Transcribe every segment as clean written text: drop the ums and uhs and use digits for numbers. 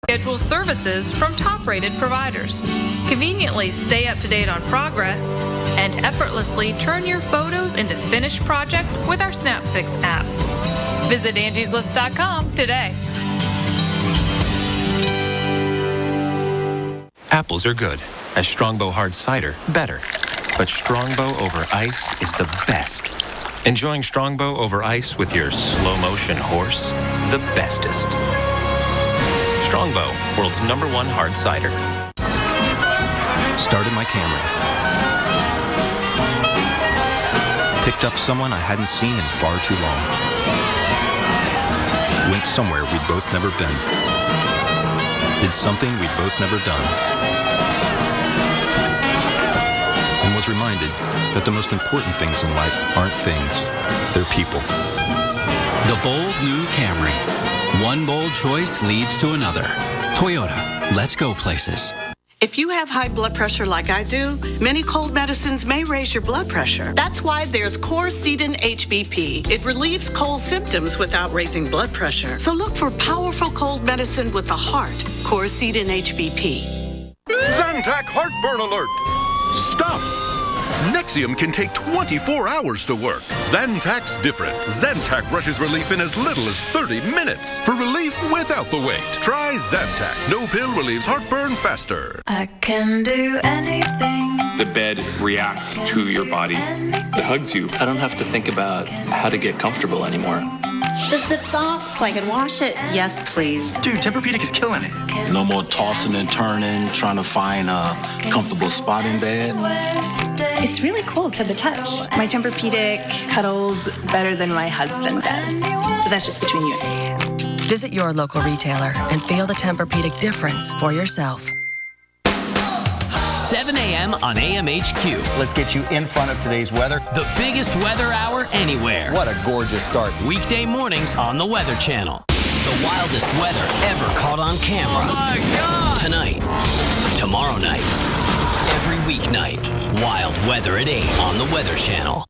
Schedule services from top-rated providers. Conveniently stay up to date on progress and effortlessly turn your photos into finished projects with our SnapFix app. Visit Angie'sList.com today. Apples are good. A Strongbow hard cider, better. But Strongbow over ice is the best. Enjoying Strongbow over ice with your slow-motion horse, the bestest. Strongbow, world's #1 hard cider. Started my Camry. Picked up someone I hadn't seen in far too long. Went somewhere we'd both never been. Did something we'd both never done. And was reminded that the most important things in life aren't things, they're people. The bold new Camry. One bold choice leads to another. Toyota, let's go places. If you have high blood pressure like I do, many cold medicines may raise your blood pressure. That's why there's Coricidin HBP. It relieves cold symptoms without raising blood pressure. So look for powerful cold medicine with the heart. Coricidin HBP. Zantac heartburn alert! Stop! Nexium can take 24 hours to work. Zantac's different. Zantac rushes relief in as little as 30 minutes. For relief without the wait, try Zantac. No pill relieves heartburn faster. I can do anything. The bed reacts to your body. It hugs you. I don't have to think about how to get comfortable anymore. The zip's off so I can wash it. Yes, please. Dude, Tempur-Pedic is killing it. No more tossing and turning, trying to find a comfortable spot in bed. It's really cool to the touch. My Tempur-Pedic cuddles better than my husband does. But that's just between you and me. Visit your local retailer and feel the Tempur-Pedic difference for yourself. 7 a.m. on AMHQ. Let's get you in front of today's weather. The biggest weather hour anywhere. What a gorgeous start. Weekday mornings on the Weather Channel. The wildest weather ever caught on camera. Oh my God! Tonight, tomorrow night, every weeknight. Wild weather at 8 on the Weather Channel.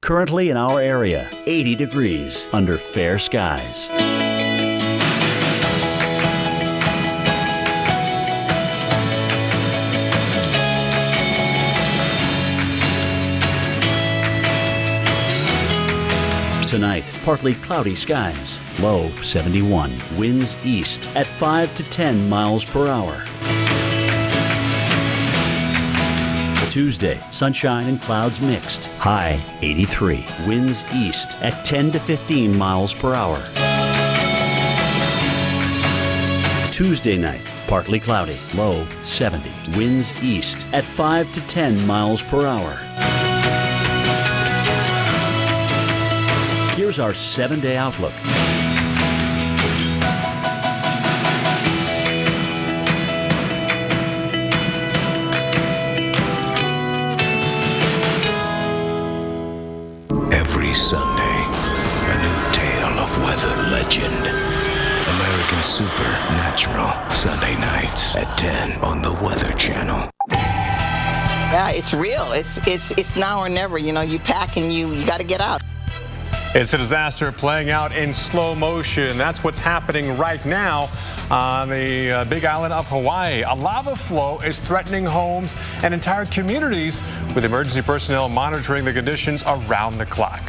Currently in our area, 80 degrees under fair skies. Tonight, partly cloudy skies, low 71, winds east at 5 to 10 miles per hour. Tuesday, sunshine and clouds mixed, high 83, winds east at 10 to 15 miles per hour. Tuesday night, partly cloudy, low 70, winds east at 5 to 10 miles per hour. Here's our 7-day outlook. Every Sunday, a new tale of weather legend. American Supernatural, Sunday nights at 10 on the Weather Channel. Yeah, it's real. It's now or never. You know, you pack and you got to get out. It's a disaster playing out in slow motion. That's what's happening right now on the big island of Hawaii. A lava flow is threatening homes and entire communities, with emergency personnel monitoring the conditions around the clock.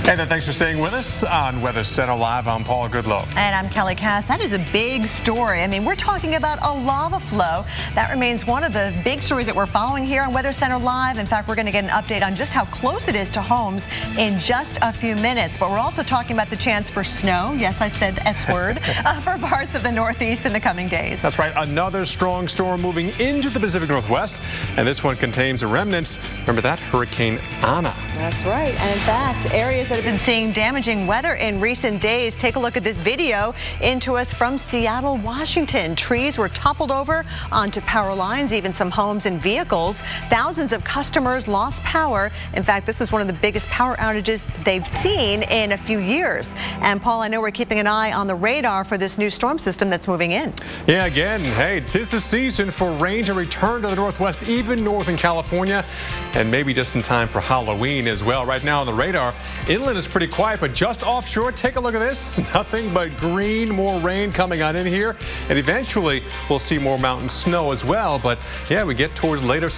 Hey there, thanks for staying with us on Weather Center Live. I'm Paul Goodlow. And I'm Kelly Cass. That is a big story. I mean, we're talking about a lava flow. That remains one of the big stories that we're following here on Weather Center Live. In fact, we're going to get an update on just how close it is to homes in just a few minutes. But we're also talking about the chance for snow. Yes, I said the S word for parts of the Northeast in the coming days. That's right. Another strong storm moving into the Pacific Northwest. And this one contains remnants. Remember that? Hurricane Ana. That's right. And in fact, areas that have been seeing damaging weather in recent days. Take a look at this video into us from Seattle, Washington. Trees were toppled over onto power lines, even some homes and vehicles. Thousands of customers lost power. In fact, this is one of the biggest power outages they've seen in a few years. And Paul, I know we're keeping an eye on the radar for this new storm system that's moving in. Yeah, again, hey, 'tis the season for rain to return to the Northwest, even northern California, and maybe just in time for Halloween as well. Right now on the radar, inland inland is pretty quiet, but just offshore, take a look at this. Nothing but green, more rain coming on in here. And eventually, we'll see more mountain snow as well. But yeah, we get towards later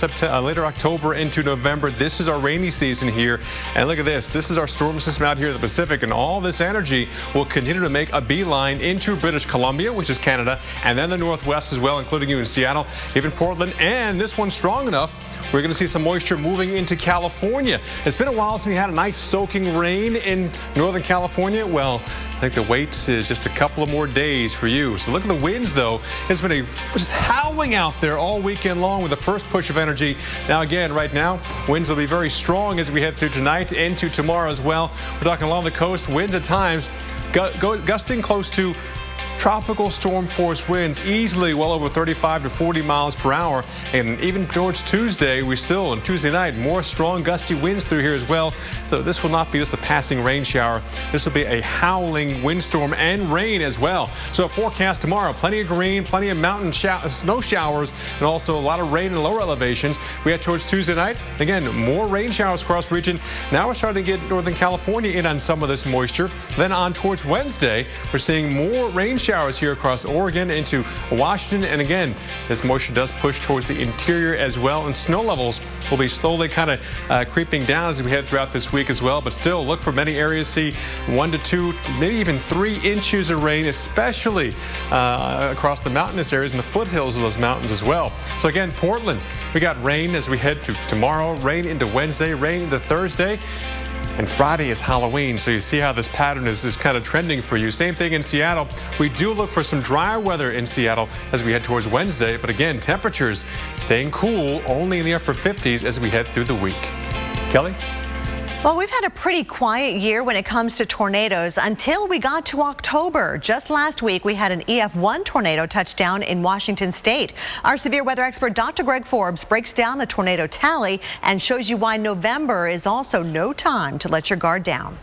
October into November. This is our rainy season here. And look at this. This is our storm system out here in the Pacific. And all this energy will continue to make a beeline into British Columbia, which is Canada, and then the Northwest as well, including you in Seattle, even Portland. And this one's strong enough, we're going to see some moisture moving into California. It's been a while since we had a nice soaking rain in Northern California. Well, I think the wait is just a couple of more days for you. So look at the winds, though. It's been just howling out there all weekend long with the first push of energy. Now, again, right now, winds will be very strong as we head through tonight into tomorrow as well. We're talking along the coast, winds at times gusting close to tropical storm force winds, easily well over 35 to 40 miles per hour. And even towards Tuesday, on Tuesday night, more strong gusty winds through here as well. So this will not be just a passing rain shower. This will be a howling windstorm and rain as well. So a forecast tomorrow, plenty of green, plenty of mountain snow showers, and also a lot of rain in lower elevations. We head towards Tuesday night. Again, more rain showers across the region. Now we're starting to get Northern California in on some of this moisture. Then on towards Wednesday, we're seeing more rain showers here across Oregon into Washington. And again, this moisture does push towards the interior as well. And snow levels will be slowly kind of creeping down as we head throughout this week as well. But still, look for many areas to see 1 to 2, maybe even 3 inches of rain, especially across the mountainous areas and the foothills of those mountains as well. So again, Portland, we got rain as we head to tomorrow, rain into Wednesday, rain into Thursday. And Friday is Halloween, so you see how this pattern is kind of trending for you. Same thing in Seattle. We do look for some drier weather in Seattle as we head towards Wednesday. But again, temperatures staying cool, only in the upper 50s as we head through the week. Kelly? Well, we've had a pretty quiet year when it comes to tornadoes until we got to October. Just last week, we had an EF1 tornado touchdown in Washington state. Our severe weather expert, Dr. Greg Forbes, breaks down the tornado tally and shows you why November is also no time to let your guard down.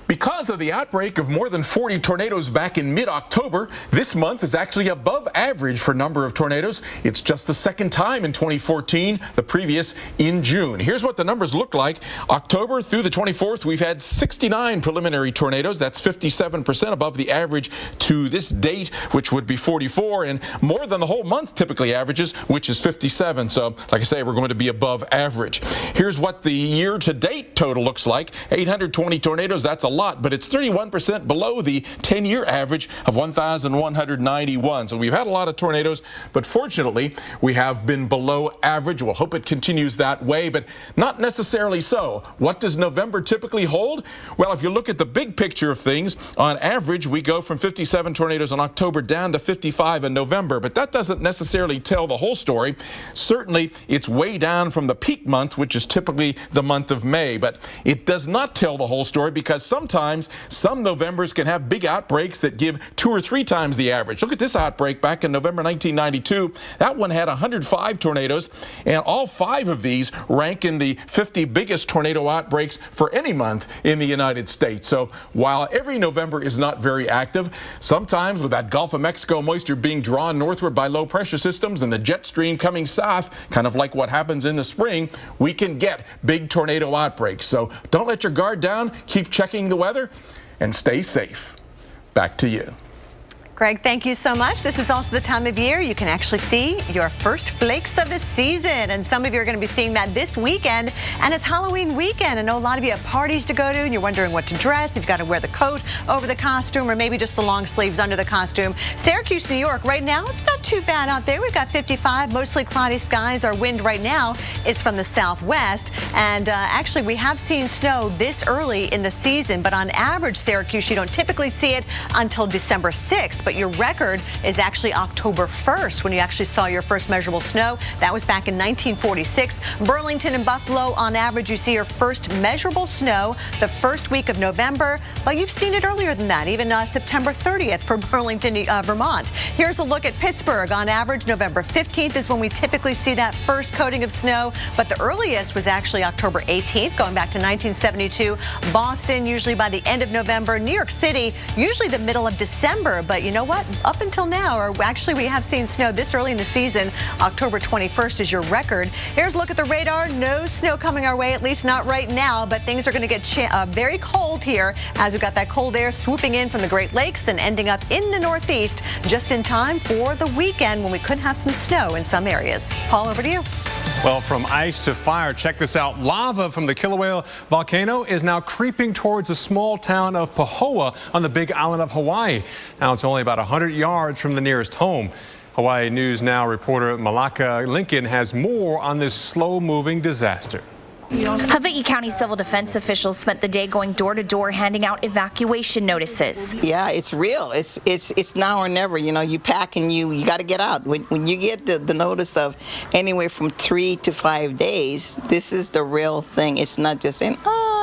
Because of the outbreak of more than 40 tornadoes back in mid-October, this month is actually above average for number of tornadoes. It's just the second time in 2014, the previous in June. Here's what the numbers look like. October through the 24th, we've had 69 preliminary tornadoes. That's 57% above the average to this date, which would be 44, and more than the whole month typically averages, which is 57. So, like I say, we're going to be above average. Here's what the year-to-date total looks like. 820 tornadoes, that's a lot, but it's 31% below the 10-year average of 1,191. So we've had a lot of tornadoes, but fortunately, we have been below average. We'll hope it continues that way, but not necessarily so. What does November typically hold? Well, if you look at the big picture of things, on average, we go from 57 tornadoes in October down to 55 in November, but that doesn't necessarily tell the whole story. Certainly, it's way down from the peak month, which is typically the month of May, but it does not tell the whole story because sometimes some Novembers can have big outbreaks that give 2 or 3 times the average. Look at this outbreak back in November 1992. That one had 105 tornadoes, and all 5 of these rank in the 50 biggest tornado outbreaks for any month in the United States. So while every November is not very active, sometimes with that Gulf of Mexico moisture being drawn northward by low pressure systems and the jet stream coming south, kind of like what happens in the spring, we can get big tornado outbreaks. So don't let your guard down. Keep checking the weather and stay safe. Back to you. Greg, thank you so much. This is also the time of year you can actually see your first flakes of the season. And some of you are going to be seeing that this weekend. And it's Halloween weekend. I know a lot of you have parties to go to and you're wondering what to dress. You've got to wear the coat over the costume or maybe just the long sleeves under the costume. Syracuse, New York, right now, it's not too bad out there. We've got 55, mostly cloudy skies. Our wind right now is from the southwest. And actually, we have seen snow this early in the season. But on average, Syracuse, you don't typically see it until December 6th. But your record is actually October 1st when you actually saw your first measurable snow. That was back in 1946. Burlington and Buffalo, on average, you see your first measurable snow the first week of November, but you've seen it earlier than that, even September 30th for Burlington, Vermont. Here's a look at Pittsburgh. On average, November 15th is when we typically see that first coating of snow, but the earliest was actually October 18th, going back to 1972. Boston, usually by the end of November. New York City, usually the middle of December, but you know know what? Up until now, or actually we have seen snow this early in the season. October 21st is your record. Here's a look at the radar. No snow coming our way, at least not right now, but things are going to get very cold here as we've got that cold air swooping in from the Great Lakes and ending up in the Northeast just in time for the weekend when we could have some snow in some areas. Paul, over to you. Well, from ice to fire, check this out. Lava from the Kilauea volcano is now creeping towards the small town of Pahoa on the Big Island of Hawaii. Now it's only about 100 yards from the nearest home. Hawaii News Now reporter Malaka Lincoln has more on this slow-moving disaster. Hawaii County civil defense officials spent the day going door to door handing out evacuation notices. Yeah, it's real. It's now or never. You know, you pack and you got to get out. When you get the notice of anywhere from 3 to 5 days, this is the real thing. It's not just saying,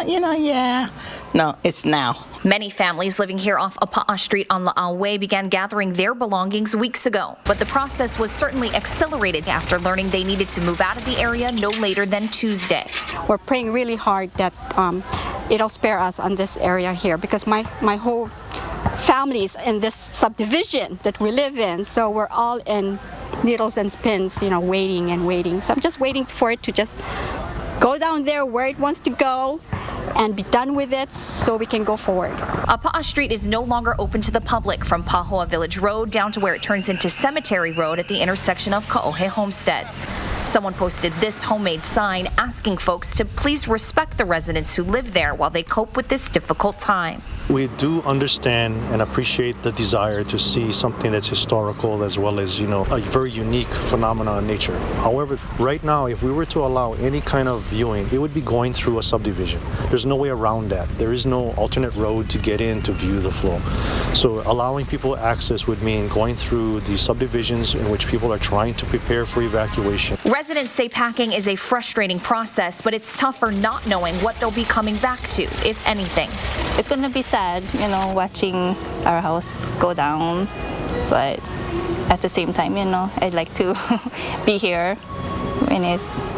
yeah. No, it's now. Many families living here off Apa'a Street on La'au Way began gathering their belongings weeks ago. But the process was certainly accelerated after learning they needed to move out of the area no later than Tuesday. We're praying really hard that it'll spare us on this area here because my whole family's in this subdivision that we live in. So we're all in needles and pins, waiting and waiting. So I'm just waiting for it to just go down there where it wants to go and be done with it so we can go forward. Apa'a Street is no longer open to the public from Pahoa Village Road down to where it turns into Cemetery Road at the intersection of Ka'ohe Homesteads. Someone posted this homemade sign asking folks to please respect the residents who live there while they cope with this difficult time. We do understand and appreciate the desire to see something that's historical as well as, a very unique phenomenon in nature. However, right now, if we were to allow any kind of viewing, it would be going through a subdivision. There's no way around that. There is no alternate road to get in to view the flow. So allowing people access would mean going through the subdivisions in which people are trying to prepare for evacuation. Residents say packing is a frustrating process, but it's tougher not knowing what they'll be coming back to, if anything. It's going to be sad, watching our house go down, but at the same time, I'd like to be here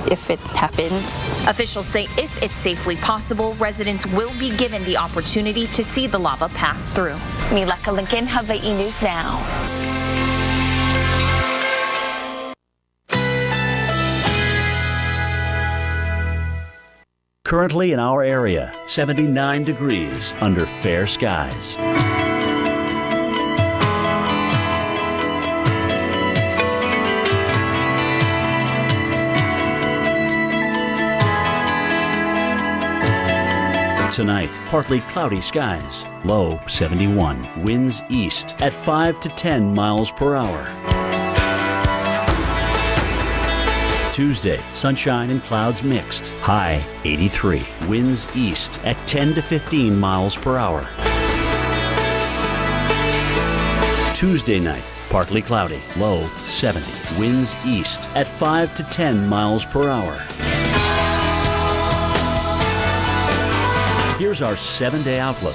if it happens. Officials say if it's safely possible, residents will be given the opportunity to see the lava pass through. Malaka Lincoln, Hawaii News Now. Currently in our area, 79 degrees under fair skies. Tonight, partly cloudy skies, low 71, winds east at 5 to 10 miles per hour. Tuesday, sunshine and clouds mixed, high 83, winds east at 10 to 15 miles per hour. Tuesday night, partly cloudy, low 70, winds east at 5 to 10 miles per hour. Here's our 7-day outlook.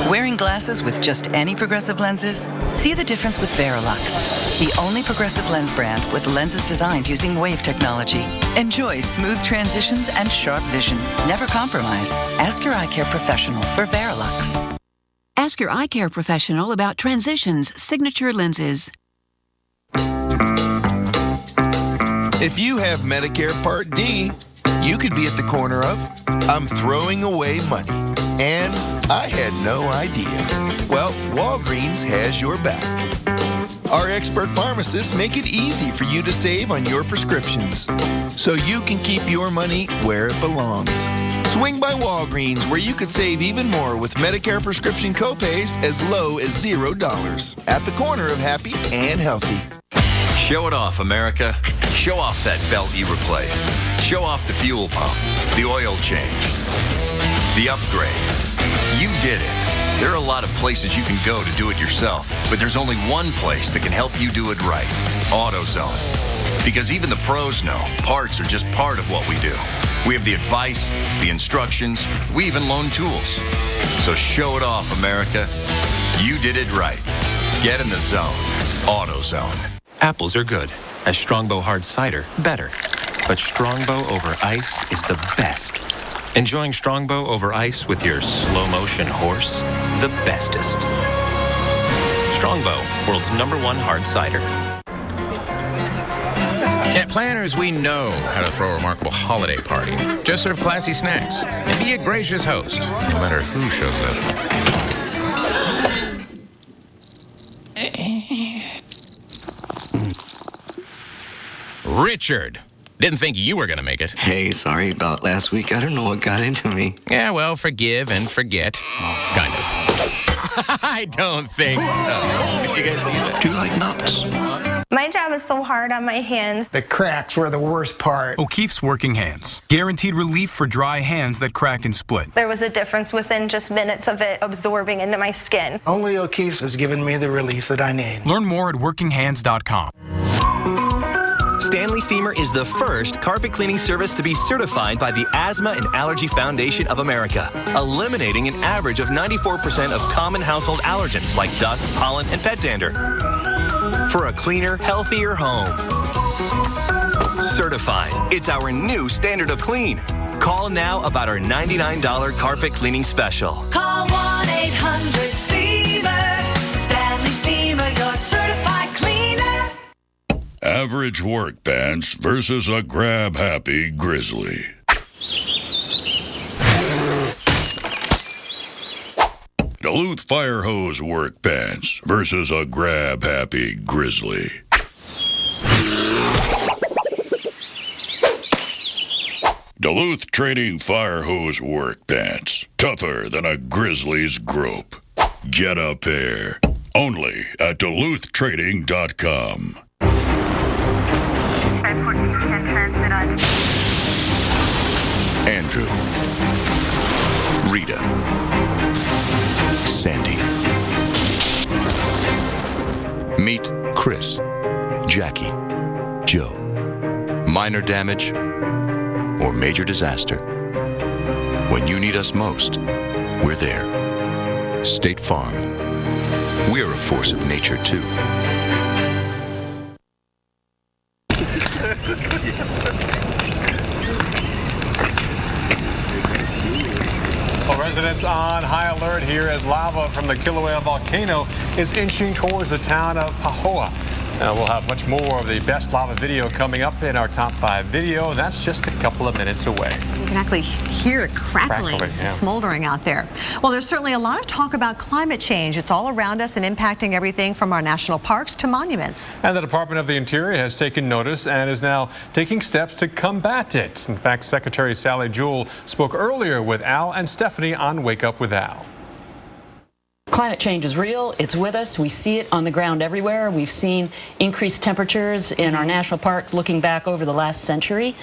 Wearing glasses with just any progressive lenses? See the difference with Verilux, the only progressive lens brand with lenses designed using wave technology. Enjoy smooth transitions and sharp vision. Never compromise. Ask your eye care professional for Verilux. Ask your eye care professional about Transitions signature lenses. If you have Medicare Part D, you could be at the corner of, I'm throwing away money, and I had no idea. Well, Walgreens has your back. Our expert pharmacists make it easy for you to save on your prescriptions, so you can keep your money where it belongs. Swing by Walgreens, where you could save even more with Medicare prescription copays as low as $0 at the corner of happy and healthy. Show it off, America. Show off that belt you replaced. Show off the fuel pump, the oil change, the upgrade. You did it. There are a lot of places you can go to do it yourself, but there's only one place that can help you do it right: AutoZone. Because even the pros know parts are just part of what we do. We have the advice, the instructions, we even loan tools. So show it off, America. You did it right. Get in the zone. AutoZone. Apples are good. As Strongbow hard cider, better. But Strongbow over ice is the best. Enjoying Strongbow over ice with your slow motion horse? The bestest. Strongbow, world's #1 hard cider. At Planners, we know how to throw a remarkable holiday party. Just serve classy snacks and be a gracious host, no matter who shows up. Richard, didn't think you were going to make it. Hey, sorry about last week. I don't know what got into me. Yeah, well, forgive and forget. Kind of. I don't think so. Did you guys see that? Do you like nuts? My job is so hard on my hands. The cracks were the worst part. O'Keefe's Working Hands. Guaranteed relief for dry hands that crack and split. There was a difference within just minutes of it absorbing into my skin. Only O'Keefe's has given me the relief that I need. Learn more at workinghands.com. Stanley Steamer is the first carpet cleaning service to be certified by the Asthma and Allergy Foundation of America, eliminating an average of 94% of common household allergens like dust, pollen, and pet dander. For a cleaner, healthier home. Certified. It's our new standard of clean. Call now about our $99 carpet cleaning special. Call 1-800-STEAMER. Stanley Steamer, your certified cleaner. Average work pants versus a grab-happy grizzly. Duluth Fire Hose work pants versus a grab-happy grizzly. Duluth Trading Fire Hose work pants. Tougher than a grizzly's grope. Get a pair. Only at DuluthTrading.com. Andrew, Rita, Sandy. Meet Chris, Jackie, Joe. Minor damage or major disaster. When you need us most, we're there. State Farm. We're a force of nature, too. Well, residents on high alert here as lava from the Kilauea volcano is inching towards the town of Pahoa. We'll have much more of the best lava video coming up in our top 5 video, and that's just a couple of minutes away. You can actually hear it crackling and smoldering out there. Well, there's certainly a lot of talk about climate change. It's all around us and impacting everything from our national parks to monuments. And the Department of the Interior has taken notice and is now taking steps to combat it. In fact, Secretary Sally Jewell spoke earlier with Al and Stephanie on Wake Up with Al. Climate change is real. It's with us. We see it on the ground everywhere. We've seen increased temperatures in our national parks looking back over the last century.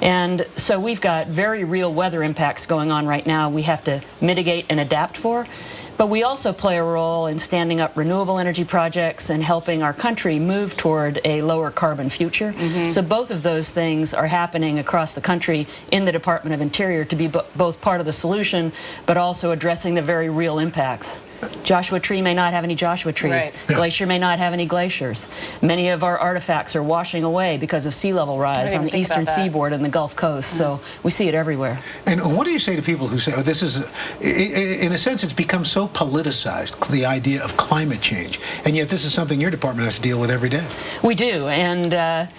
And so we've got very real weather impacts going on right now we have to mitigate and adapt for. But we also play a role in standing up renewable energy projects and helping our country move toward a lower carbon future. So both of those things are happening across the country in the Department of Interior to be both part of the solution, but also addressing the very real impacts. Joshua Tree may not have any Joshua trees. Right. Glacier may not have any glaciers. Many of our artifacts are washing away because of sea level rise on the eastern seaboard and the Gulf Coast. So we see it everywhere. And what do you say to people who say, oh, this is, in a sense, it's become so politicized, the idea of climate change, and yet this is something your department has to deal with every day? We do, and the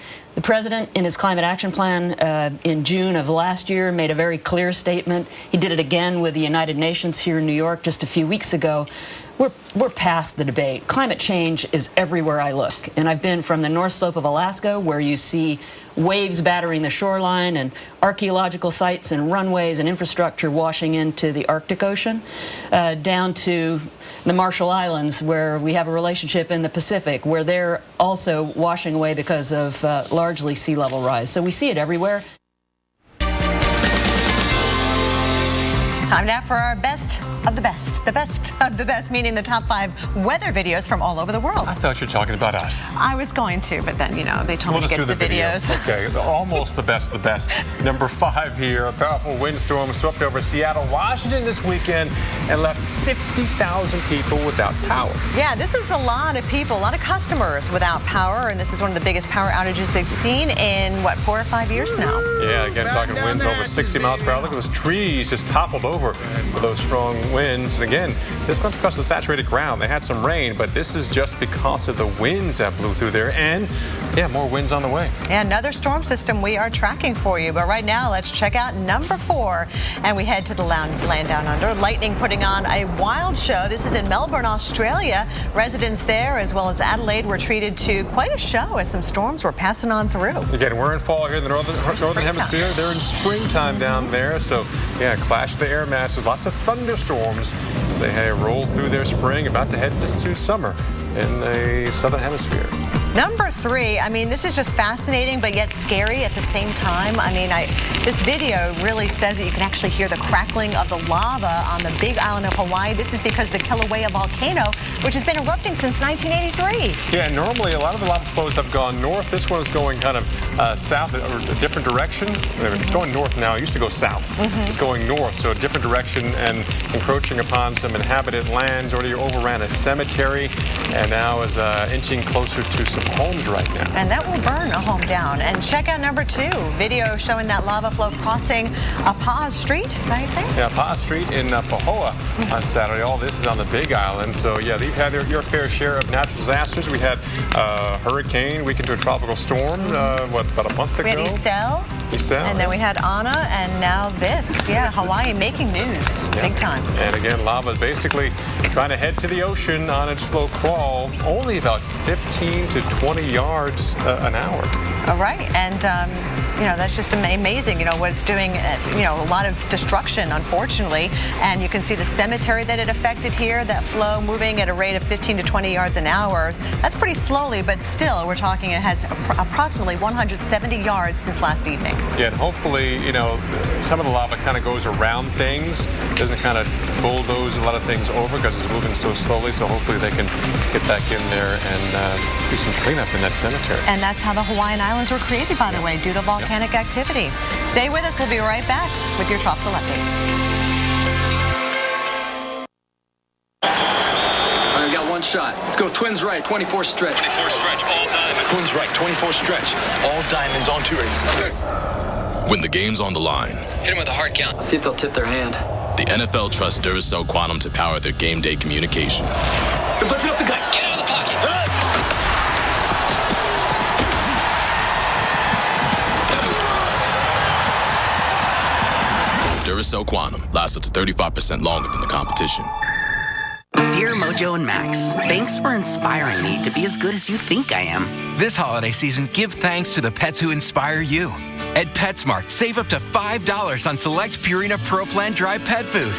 President, in his Climate Action Plan in June of last year, made a very clear statement. He did it again with the United Nations here in New York just a few weeks ago. We're past the debate. Climate change is everywhere I look. And I've been from the North Slope of Alaska, where you see waves battering the shoreline and archaeological sites and runways and infrastructure washing into the Arctic Ocean, down to the Marshall Islands, where we have a relationship in the Pacific, where they're also washing away because of largely sea level rise. So we see it everywhere. Time now for our best of the best. The best of the best, meaning the top 5 weather videos from all over the world. I thought you were talking about us. I was going to, but then, they told me to get to the videos. Okay, almost the best of the best. Number 5 here, a powerful windstorm swept over Seattle, Washington this weekend and left 50,000 people without power. Yeah, this is a lot of people, a lot of customers without power, and this is one of the biggest power outages they've seen in, 4 or 5 years now. Yeah, again, talking winds over 60 miles per hour. Look at those trees just toppled over with those strong winds. And again, it's not because of the saturated ground. They had some rain, but this is just because of the winds that blew through there. And, yeah, more winds on the way. Yeah, another storm system we are tracking for you. But right now, let's check out number 4. And we head to the land down under. Lightning putting on a wild show. This is in Melbourne, Australia. Residents there, as well as Adelaide, were treated to quite a show as some storms were passing on through. Again, we're in fall here in the northern hemisphere. They're in springtime down there. So, yeah, clash of the air masses. Lots of thunderstorms. They rolled through their spring, about to head to summer in the southern hemisphere. Number 3, this is just fascinating, but yet scary at the same time. This video really says that you can actually hear the crackling of the lava on the Big Island of Hawaii. This is because the Kilauea volcano, which has been erupting since 1983. Yeah, normally a lot of the lava flows have gone north. This one is going kind of south, or a different direction. It's going north now. It used to go south. It's going north, so a different direction and encroaching upon some inhabited lands. Already overran a cemetery and now is inching closer to some homes right now. And that will burn a home down. And check out number 2, video showing that lava flow crossing Pa'a Street. Is that how you say it? Yeah, Pa'a Street in Pahoa on Saturday. All this is on the Big Island. So, yeah, they've had your fair share of natural disasters. We had hurricane, weakened to a tropical storm, about a month ago? We had Isel. And then we had Ana, and now this. Yeah, Hawaii making news. Yeah. Big time. And again, lava is basically trying to head to the ocean on its slow crawl, only about 15 to 20 yards an hour. All right. And, that's just amazing, what it's doing, a lot of destruction, unfortunately. And you can see the cemetery that it affected here, that flow moving at a rate of 15 to 20 yards an hour. That's pretty slowly, but still, we're talking it has approximately 170 yards since last evening. Yeah, and hopefully, some of the lava kind of goes around things, doesn't kind of bulldoze a lot of things over because it's moving so slowly. So hopefully they can get back in there and do some cleanup in that cemetery. And that's how the Hawaiian Islands were created, by the way, due to volcanic activity. Stay with us. We'll be right back with your tropical update. I got one shot. Let's go Twins right, 24 stretch. 24 stretch, all diamond. Twins right, 24 stretch, all diamonds on 2 ready. When the game's on the line, Hit them with a hard count. See if they'll tip their hand. the NFL trusts Duracell Quantum to power their game day communication. They're blitzing up the gut. Get out of the pocket. Duracell Quantum lasts up to 35% longer than the competition. Dear Mojo and Max, thanks for inspiring me to be as good as you think I am. This holiday season, give thanks to the pets who inspire you. At PetSmart, save up to $5 on select Purina Pro Plan dry pet food.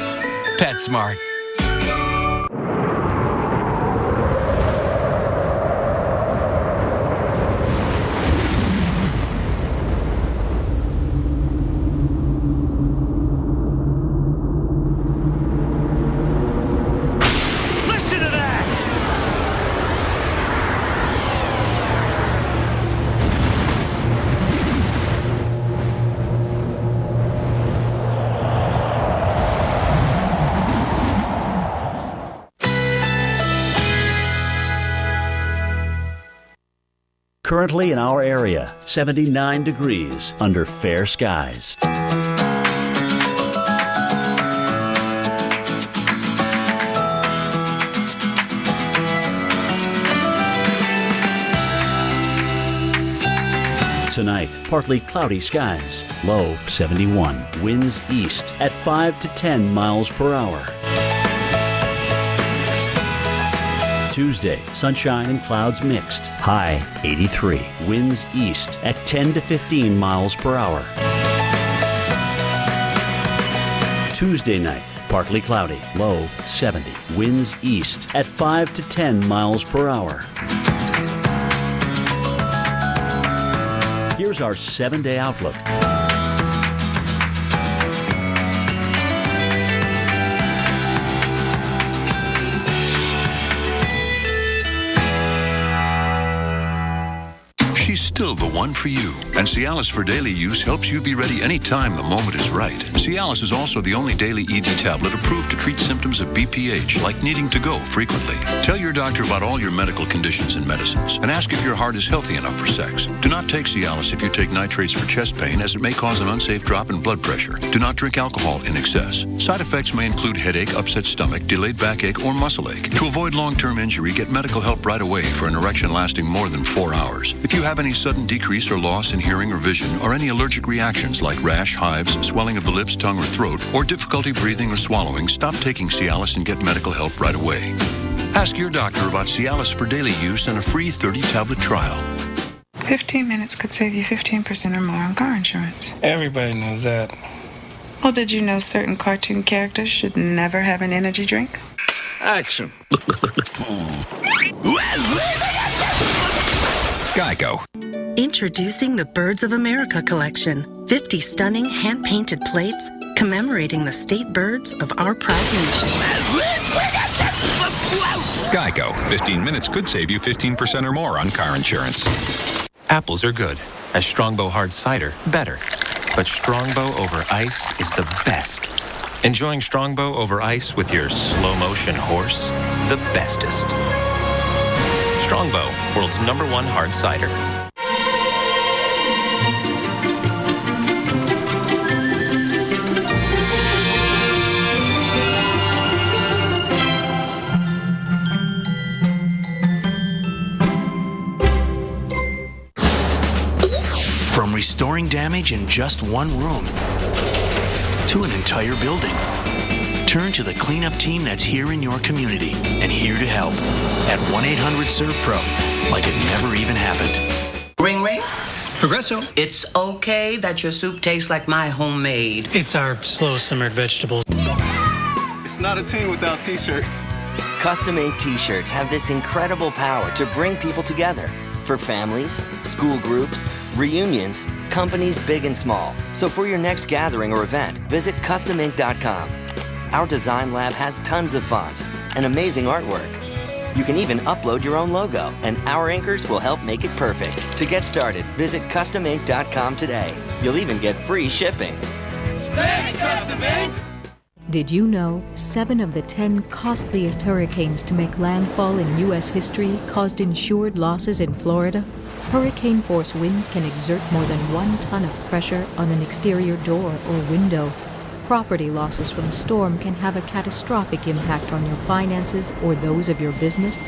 PetSmart. Currently in our area, 79 degrees under fair skies. Tonight, partly cloudy skies, low 71, winds east at 5 to 10 miles per hour. Tuesday, sunshine and clouds mixed, high 83, winds east at 10 to 15 miles per hour. Tuesday night, partly cloudy, low 70, winds east at 5 to 10 miles per hour. Here's our 7-day outlook. she's still the one for you. And Cialis for daily use helps you be ready anytime the moment is right. Cialis is also the only daily ED tablet approved to treat symptoms of BPH, like needing to go frequently. Tell your doctor about all your medical conditions and medicines, and ask if your heart is healthy enough for sex. Do not take Cialis if you take nitrates for chest pain, as it may cause an unsafe drop in blood pressure. Do not drink alcohol in excess. Side effects may include headache, upset stomach, delayed backache, or muscle ache. To avoid long-term injury, get medical help right away for an erection lasting more than 4 hours. If you have any sudden decrease or loss in hearing or vision, or any allergic reactions like rash, hives, swelling of the lips, tongue, or throat, or difficulty breathing or swallowing, stop taking Cialis and get medical help right away. Ask your doctor about Cialis for daily use and a free 30-tablet trial. 15 minutes could save you 15% or more on car insurance. Everybody knows that. Well, did you know certain cartoon characters should never have an energy drink? Action. Geico. Introducing the Birds of America collection. 50 stunning hand-painted plates commemorating the state birds of our proud nation. Geico. 15 minutes could save you 15% or more on car insurance. Apples are good. A Strongbow hard cider, better. But Strongbow over ice is the best. Enjoying Strongbow over ice with your slow-motion horse, the bestest. Strongbow, world's #1 hard cider. From restoring damage in just one room to an entire building, turn to the cleanup team that's here in your community and here to help at 1-800-SERVE-PRO, like it never even happened. Ring, ring. Progresso. It's okay that your soup tastes like my homemade. It's our slow-simmered vegetables. It's not a team without T-shirts. Custom Ink T-shirts have this incredible power to bring people together for families, school groups, reunions, companies big and small. So for your next gathering or event, visit CustomInk.com. Our design lab has tons of fonts and amazing artwork. You can even upload your own logo, and our inkers will help make it perfect. To get started, visit CustomInk.com today. You'll even get free shipping. Thanks, Custom Ink! Did you know 7 of the 10 costliest hurricanes to make landfall in U.S. history caused insured losses in Florida? Hurricane force winds can exert more than 1 ton of pressure on an exterior door or window. Property losses from a storm can have a catastrophic impact on your finances or those of your business.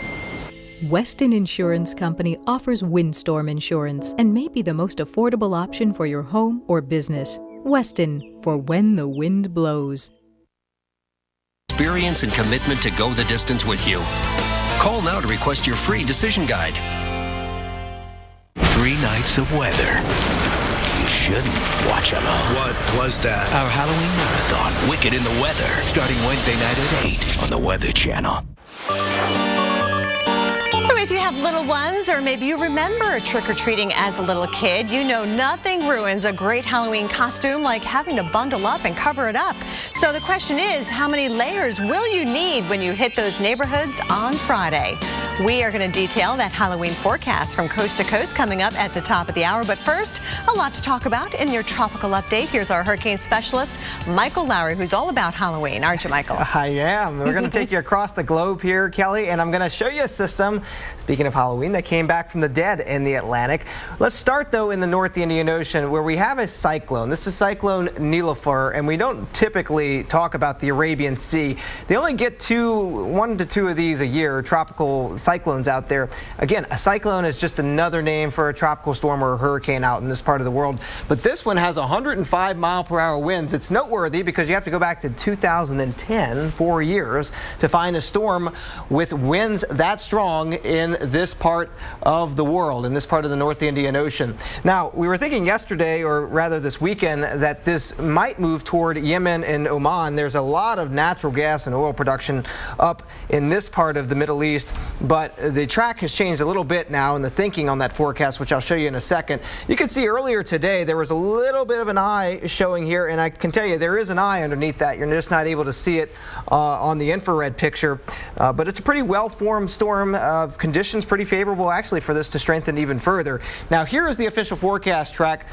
Weston Insurance Company offers windstorm insurance and may be the most affordable option for your home or business. Weston, for when the wind blows. Experience and commitment to go the distance with you. Call now to request your free decision guide. 3 nights of weather. You shouldn't watch alone. What was that? Our Halloween marathon, Wicked in the Weather, starting Wednesday night at 8 on the Weather Channel. So if you have little ones, or maybe you remember trick-or-treating as a little kid, you know nothing ruins a great Halloween costume like having to bundle up and cover it up. So the question is, how many layers will you need when you hit those neighborhoods on Friday? We are going to detail that Halloween forecast from coast to coast coming up at the top of the hour. But first, a lot to talk about in your tropical update. Here's our hurricane specialist, Michael Lowry, who's all about Halloween. Aren't you, Michael? I am. We're going to take you across the globe here, Kelly, and I'm going to show you a system, speaking of Halloween, that came back from the dead in the Atlantic. Let's start, though, in the North Indian Ocean, where we have a cyclone. This is Cyclone Nilüfer, and we don't typically talk about the Arabian Sea. They only get 1 to 2 of these a year, tropical cyclones out there. Again, a cyclone is just another name for a tropical storm or a hurricane out in this part of the world. But this one has 105-mile-per-hour winds. It's noteworthy because you have to go back to 2010, 4 years, to find a storm with winds that strong in this part of the world, in this part of the North Indian Ocean. Now, we were thinking yesterday, or rather this weekend, that this might move toward Yemen and Oman. There's a lot of natural gas and oil production up in this part of the Middle East, but but the track has changed a little bit now in the thinking on that forecast, which I'll show you in a second. You can see earlier today there was a little bit of an eye showing here, and I can tell you there is an eye underneath that. You're just not able to see it on the infrared picture, but it's a pretty well-formed storm. Conditions pretty favorable actually for this to strengthen even further. Now here is the official forecast track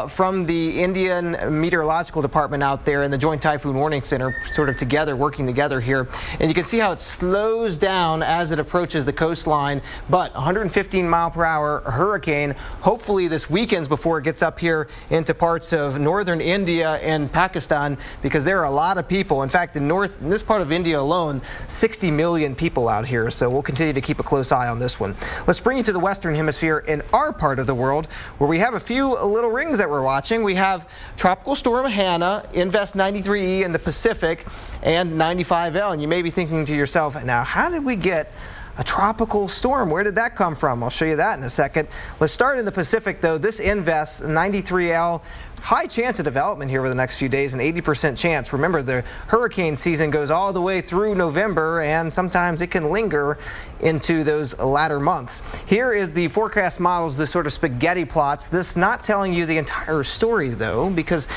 from the Indian Meteorological Department out there and the Joint Typhoon Warning Center, sort of together, working together here. And you can see how it slows down as it approaches the coastline, but 115-mile-per-hour hurricane, hopefully this weekend before it gets up here into parts of northern India and Pakistan, because there are a lot of people. In fact, in this part of India alone, 60 million people out here. So we'll continue to keep a close eye on this one. Let's bring you to the Western Hemisphere in our part of the world, where we have a few little rings that we're watching. We have Tropical Storm Hannah, Invest 93E in the Pacific, and 95L. And you may be thinking to yourself, now how did we get a tropical storm? Where did that come from? I'll show you that in a second. Let's start in the Pacific, though. This Invest 93L, high chance of development here over the next few days, an 80% chance. Remember, the hurricane season goes all the way through November, and sometimes it can linger into those latter months. Here is the forecast models, the sort of spaghetti plots. This not telling you the entire story, though, because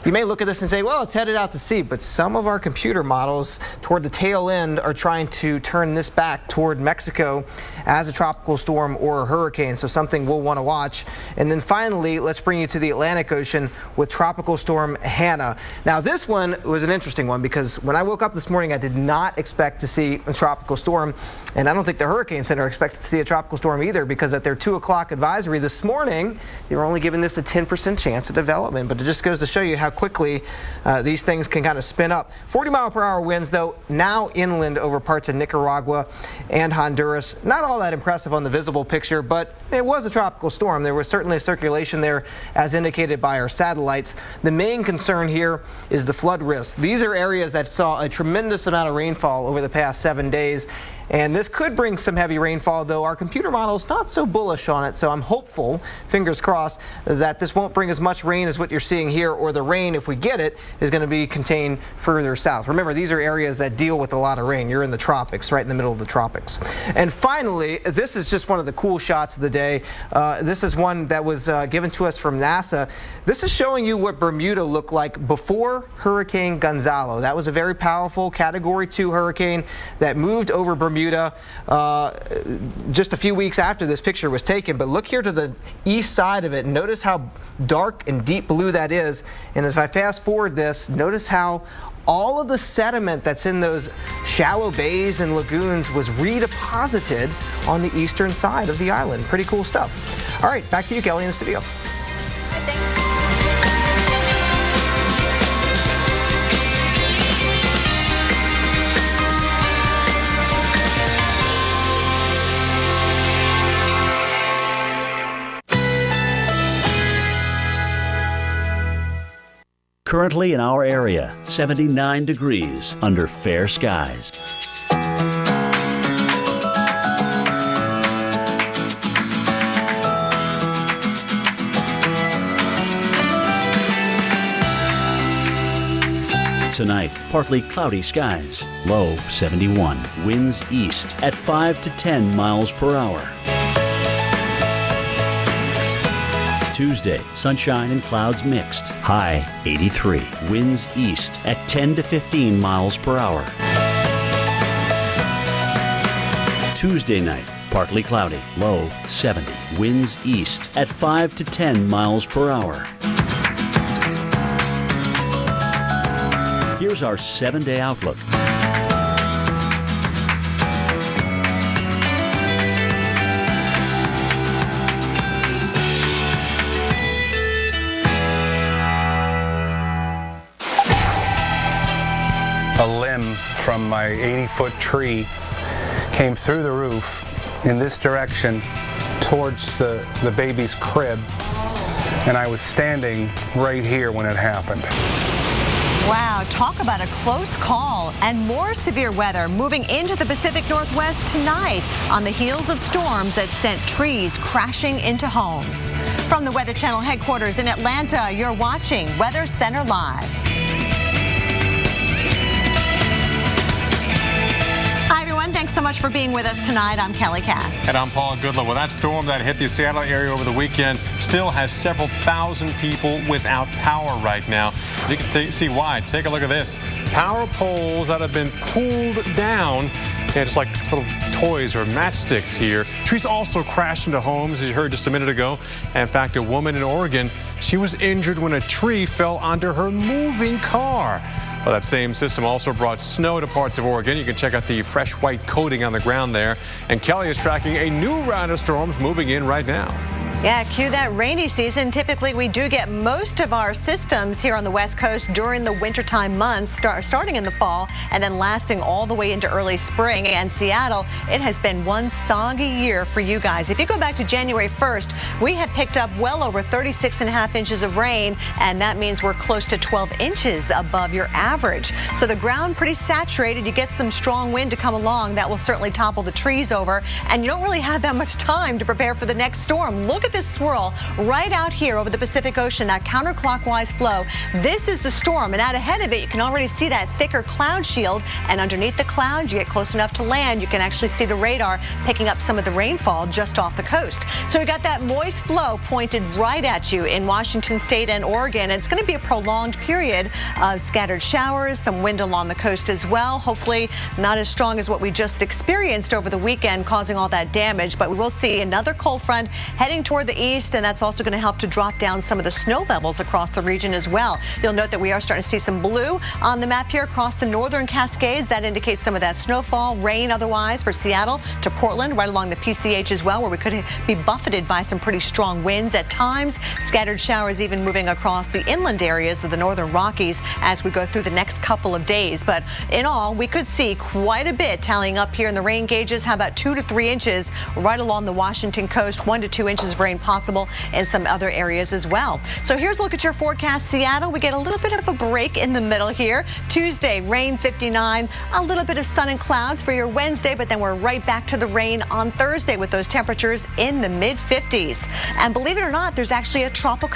you may look at this and say, well, it's headed out to sea, but some of our computer models toward the tail end are trying to turn this back toward Mexico as a tropical storm or a hurricane, so something we'll want to watch. And then finally, let's bring you to the Atlantic Ocean with Tropical Storm Hannah. Now, this one was an interesting one because when I woke up this morning, I did not expect to see a tropical storm, and I don't think the Hurricane Center expected to see a tropical storm either, because at their 2 o'clock advisory this morning, they were only giving this a 10% chance of development. But it just goes to show you how quickly these things can kind of spin up. 40-mile-per-hour winds, though, now inland over parts of Nicaragua and Honduras. Not all that impressive on the visible picture, but it was a tropical storm. There was certainly a circulation there, as indicated by our satellites. The main concern here is the flood risk. These are areas that saw a tremendous amount of rainfall over the past 7 days. And this could bring some heavy rainfall, though our computer model is not so bullish on it. So I'm hopeful, fingers crossed, that this won't bring as much rain as what you're seeing here, or the rain, if we get it, is going to be contained further south. Remember, these are areas that deal with a lot of rain. You're in the tropics, right in the middle of the tropics. And finally, this is just one of the cool shots of the day. This is one that was given to us from NASA. This is showing you what Bermuda looked like before Hurricane Gonzalo. That was a very powerful Category 2 hurricane that moved over Bermuda just a few weeks after this picture was taken. But look here to the east side of it and notice how dark and deep blue that is. And if I fast forward this, notice how all of the sediment that's in those shallow bays and lagoons was redeposited on the eastern side of the island. Pretty cool stuff. All right, back to you, Kelly, in the studio. Currently in our area, 79 degrees under fair skies. Tonight, partly cloudy skies, low 71, winds east at 5 to 10 miles per hour. Tuesday, sunshine and clouds mixed, high 83, winds east at 10 to 15 miles per hour. Tuesday night, partly cloudy, low 70, winds east at 5 to 10 miles per hour. Here's our 7-day outlook. A limb from my 80-foot tree came through the roof in this direction towards the baby's crib, and I was standing right here when it happened. Wow, talk about a close call. And more severe weather moving into the Pacific Northwest tonight on the heels of storms that sent trees crashing into homes. From the Weather Channel headquarters in Atlanta, you're watching Weather Center Live. Hi, everyone. Thanks Thanks so much for being with us tonight. I'm Kelly Cass. And I'm Paul Goodland. Well, that storm that hit the Seattle area over the weekend still has several thousand people without power right now. You can see why. Take a look at this. Power poles that have been pulled down. Yeah, just like little toys or matchsticks here. Trees also crashed into homes, as you heard just a minute ago. And in fact, a woman in Oregon, she was injured when a tree fell onto her moving car. Well, that same system also brought snow to parts of Oregon. You can check out the fresh white coating on the ground there. And Kelly is tracking a new round of storms moving in right now. Yeah, cue that rainy season. Typically, we do get most of our systems here on the West Coast during the wintertime months, starting in the fall and then lasting all the way into early spring. And Seattle, it has been one soggy year for you guys. If you go back to January 1st, we had picked up well over 36.5 inches of rain, and that means we're close to 12 inches above your average. So the ground pretty saturated. You get some strong wind to come along. That will certainly topple the trees over, and you don't really have that much time to prepare for the next storm. Look at this swirl right out here over the Pacific Ocean, that counterclockwise flow. This is the storm, and out ahead of it, you can already see that thicker cloud shield, and underneath the clouds, you get close enough to land, you can actually see the radar picking up some of the rainfall just off the coast. So we got that moist flow pointed right at you in Washington State and Oregon. It's going to be a prolonged period of scattered showers, some wind along the coast as well. Hopefully not as strong as what we just experienced over the weekend, causing all that damage, but we will see another cold front heading toward the east, and that's also going to help to drop down some of the snow levels across the region as well. You'll note that we are starting to see some blue on the map here across the northern Cascades. That indicates some of that snowfall, rain otherwise for Seattle to Portland, right along the PCH as well, where we could be buffeted by some pretty strong winds at times. Scattered showers even moving across the inland areas of the northern Rockies as we go through the next couple of days. But in all, we could see quite a bit tallying up here in the rain gauges. How about 2 to 3 inches right along the Washington coast, 1 to 2 inches of rain possible in some other areas as well. So here's a look at your forecast. Seattle, we get a little bit of a break in the middle here. Tuesday, rain 59, a little bit of sun and clouds for your Wednesday, but then we're right back to the rain on Thursday with those temperatures in the mid-50s. And believe it or not, there's actually a tropical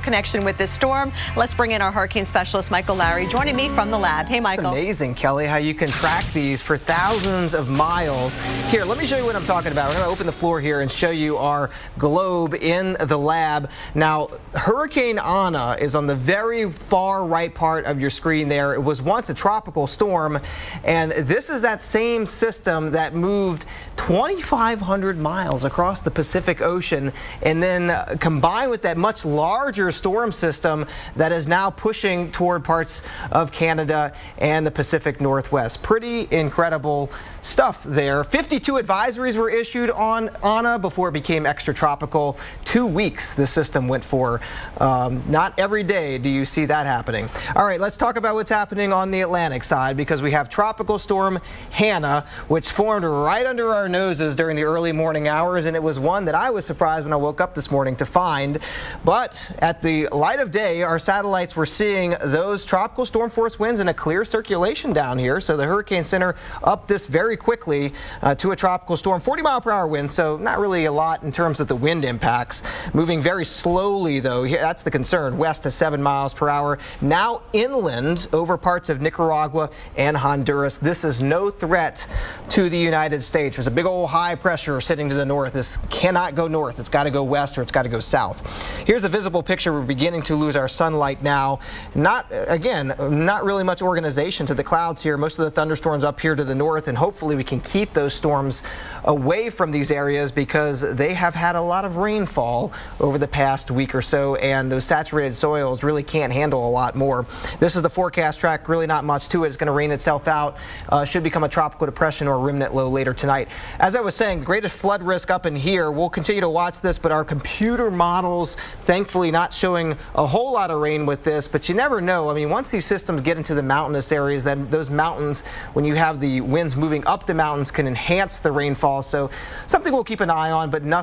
connection with this storm. Let's bring in our hurricane specialist, Michael Lowry, joining me from the lab. Hey, Michael. It's amazing, Kelly, how you can track these for thousands of miles. Here, let me show you what I'm talking about. We're going to open the floor here and show you our globe in the lab. Now, Hurricane Ana is on the very far right part of your screen there. It was once a tropical storm, and this is that same system that moved 2,500 miles across the Pacific Ocean, and then combined with that much larger storm system that is now pushing toward parts of Canada and the Pacific Northwest. Pretty incredible stuff there. 52 advisories were issued on Ana before it became extratropical. 2 weeks the system went for. Not every day do you see that happening. All right, let's talk about what's happening on the Atlantic side, because we have Tropical Storm Hannah, which formed right under our noses during the early morning hours, and it was one that I was surprised when I woke up this morning to find. But at the light of day, our satellites were seeing those tropical storm force winds and a clear circulation down here. So the Hurricane Center upped this very quickly to a tropical storm, 40-mile-per-hour wind, so not really a lot in terms of the wind impacts. Moving very slowly, though. That's the concern. West to 7 miles per hour. Now inland over parts of Nicaragua and Honduras. This is no threat to the United States. There's a big old high pressure sitting to the north. This cannot go north. It's got to go west, or it's got to go south. Here's a visible picture. We're beginning to lose our sunlight now. Not really much organization to the clouds here. Most of the thunderstorms up here to the north, and hopefully we can keep those storms away from these areas because they have had a lot of rainfall over the past week or so, and those saturated soils really can't handle a lot more. This is the forecast track. Really not much to it. It's going to rain itself out. Should become a tropical depression or a remnant low later tonight. As I was saying, the greatest flood risk up in here. We'll continue to watch this, but our computer models, thankfully, not showing a whole lot of rain with this, but you never know. I mean, once these systems get into the mountainous areas, then those mountains, when you have the winds moving up the mountains, can enhance the rainfall. So something we'll keep an eye on, but no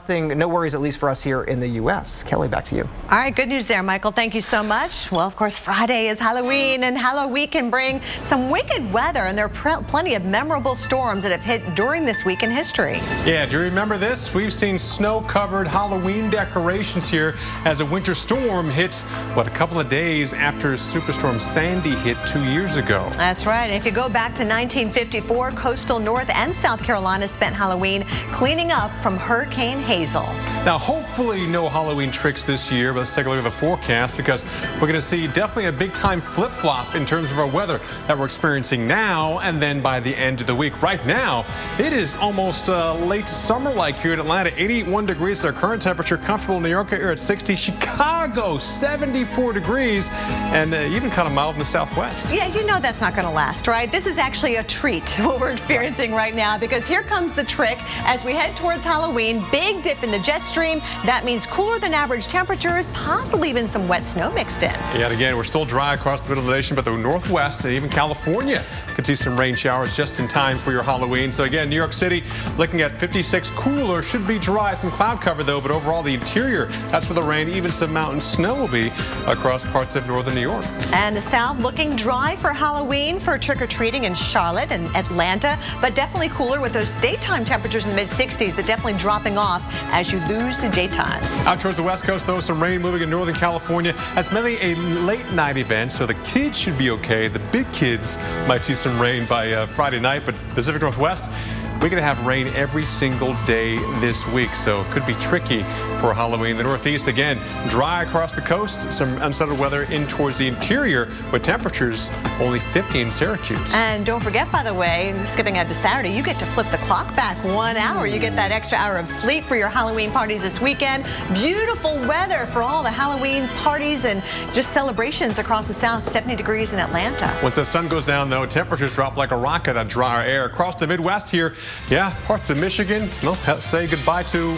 worries, at least for us here in the U.S. Kelly, back to you. All right, good news there, Michael. Thank you so much. Well, of course, Friday is Halloween, and Halloween can bring some wicked weather, and there are plenty of memorable storms that have hit during this week in history. Yeah, do you remember this? We've seen snow-covered Halloween decorations here as a winter storm hit, a couple of days after Superstorm Sandy hit 2 years ago. That's right. If you go back to 1954, coastal North and South Carolina spent Halloween cleaning up from Hurricane Hazel. Now, hopefully no Halloween tricks this year, but let's take a look at the forecast because we're going to see definitely a big-time flip-flop in terms of our weather that we're experiencing now and then by the end of the week. Right now, it is almost late summer-like here in Atlanta. 81 degrees, our current temperature. Comfortable in New York here at 60. Chicago, 74 degrees, and even kind of mild in the southwest. Yeah, you know that's not going to last, right? This is actually a treat, what we're experiencing right now, because here comes the trick. As we head towards Halloween, big dip in the jet stream. That means cooler than average temperatures, possibly even some wet snow mixed in. Yeah, and again, we're still dry across the middle of the nation, but the northwest and even California could see some rain showers just in time for your Halloween. So again, New York City looking at 56, cooler, should be dry, some cloud cover though, but overall the interior, that's where the rain, even some mountain snow will be across parts of northern New York. And the south looking dry for Halloween for trick-or-treating in Charlotte and Atlanta, but definitely cooler with those daytime temperatures in the mid-60s, but definitely dropping off as you lose the daytime. Out towards the west coast though, some rain moving in northern California. That's mainly a late night event, so the kids should be okay. The big kids might see some rain by Friday night, but Pacific Northwest, we're going to have rain every single day this week, so it could be tricky for Halloween. The Northeast, again, dry across the coast. Some unsettled weather in towards the interior with temperatures only 50 in Syracuse. And don't forget, by the way, skipping ahead to Saturday, you get to flip the clock back 1 hour. You get that extra hour of sleep for your Halloween parties this weekend. Beautiful weather for all the Halloween parties and just celebrations across the south. 70 degrees in Atlanta. Once the sun goes down, though, temperatures drop like a rocket on drier air. Across the Midwest here, yeah, parts of Michigan, well, say goodbye to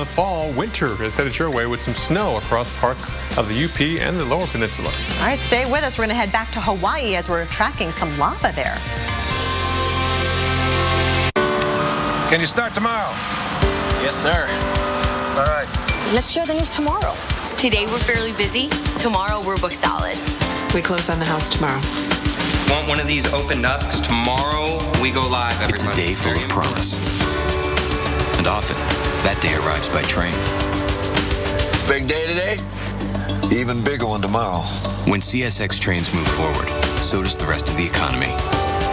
fall. Winter is headed your way with some snow across parts of the UP and the lower peninsula. All right, stay with us. We're going to head back to Hawaii as we're tracking some lava there. Can you start tomorrow? Yes, sir. All right. Let's share the news tomorrow. Today we're fairly busy. Tomorrow we're booked solid. We close on the house tomorrow. Want one of these opened up? Because tomorrow we go live, everybody. It's a day full of promise. And often, that day arrives by train. Big day today? Even bigger one tomorrow. When CSX trains move forward, so does the rest of the economy.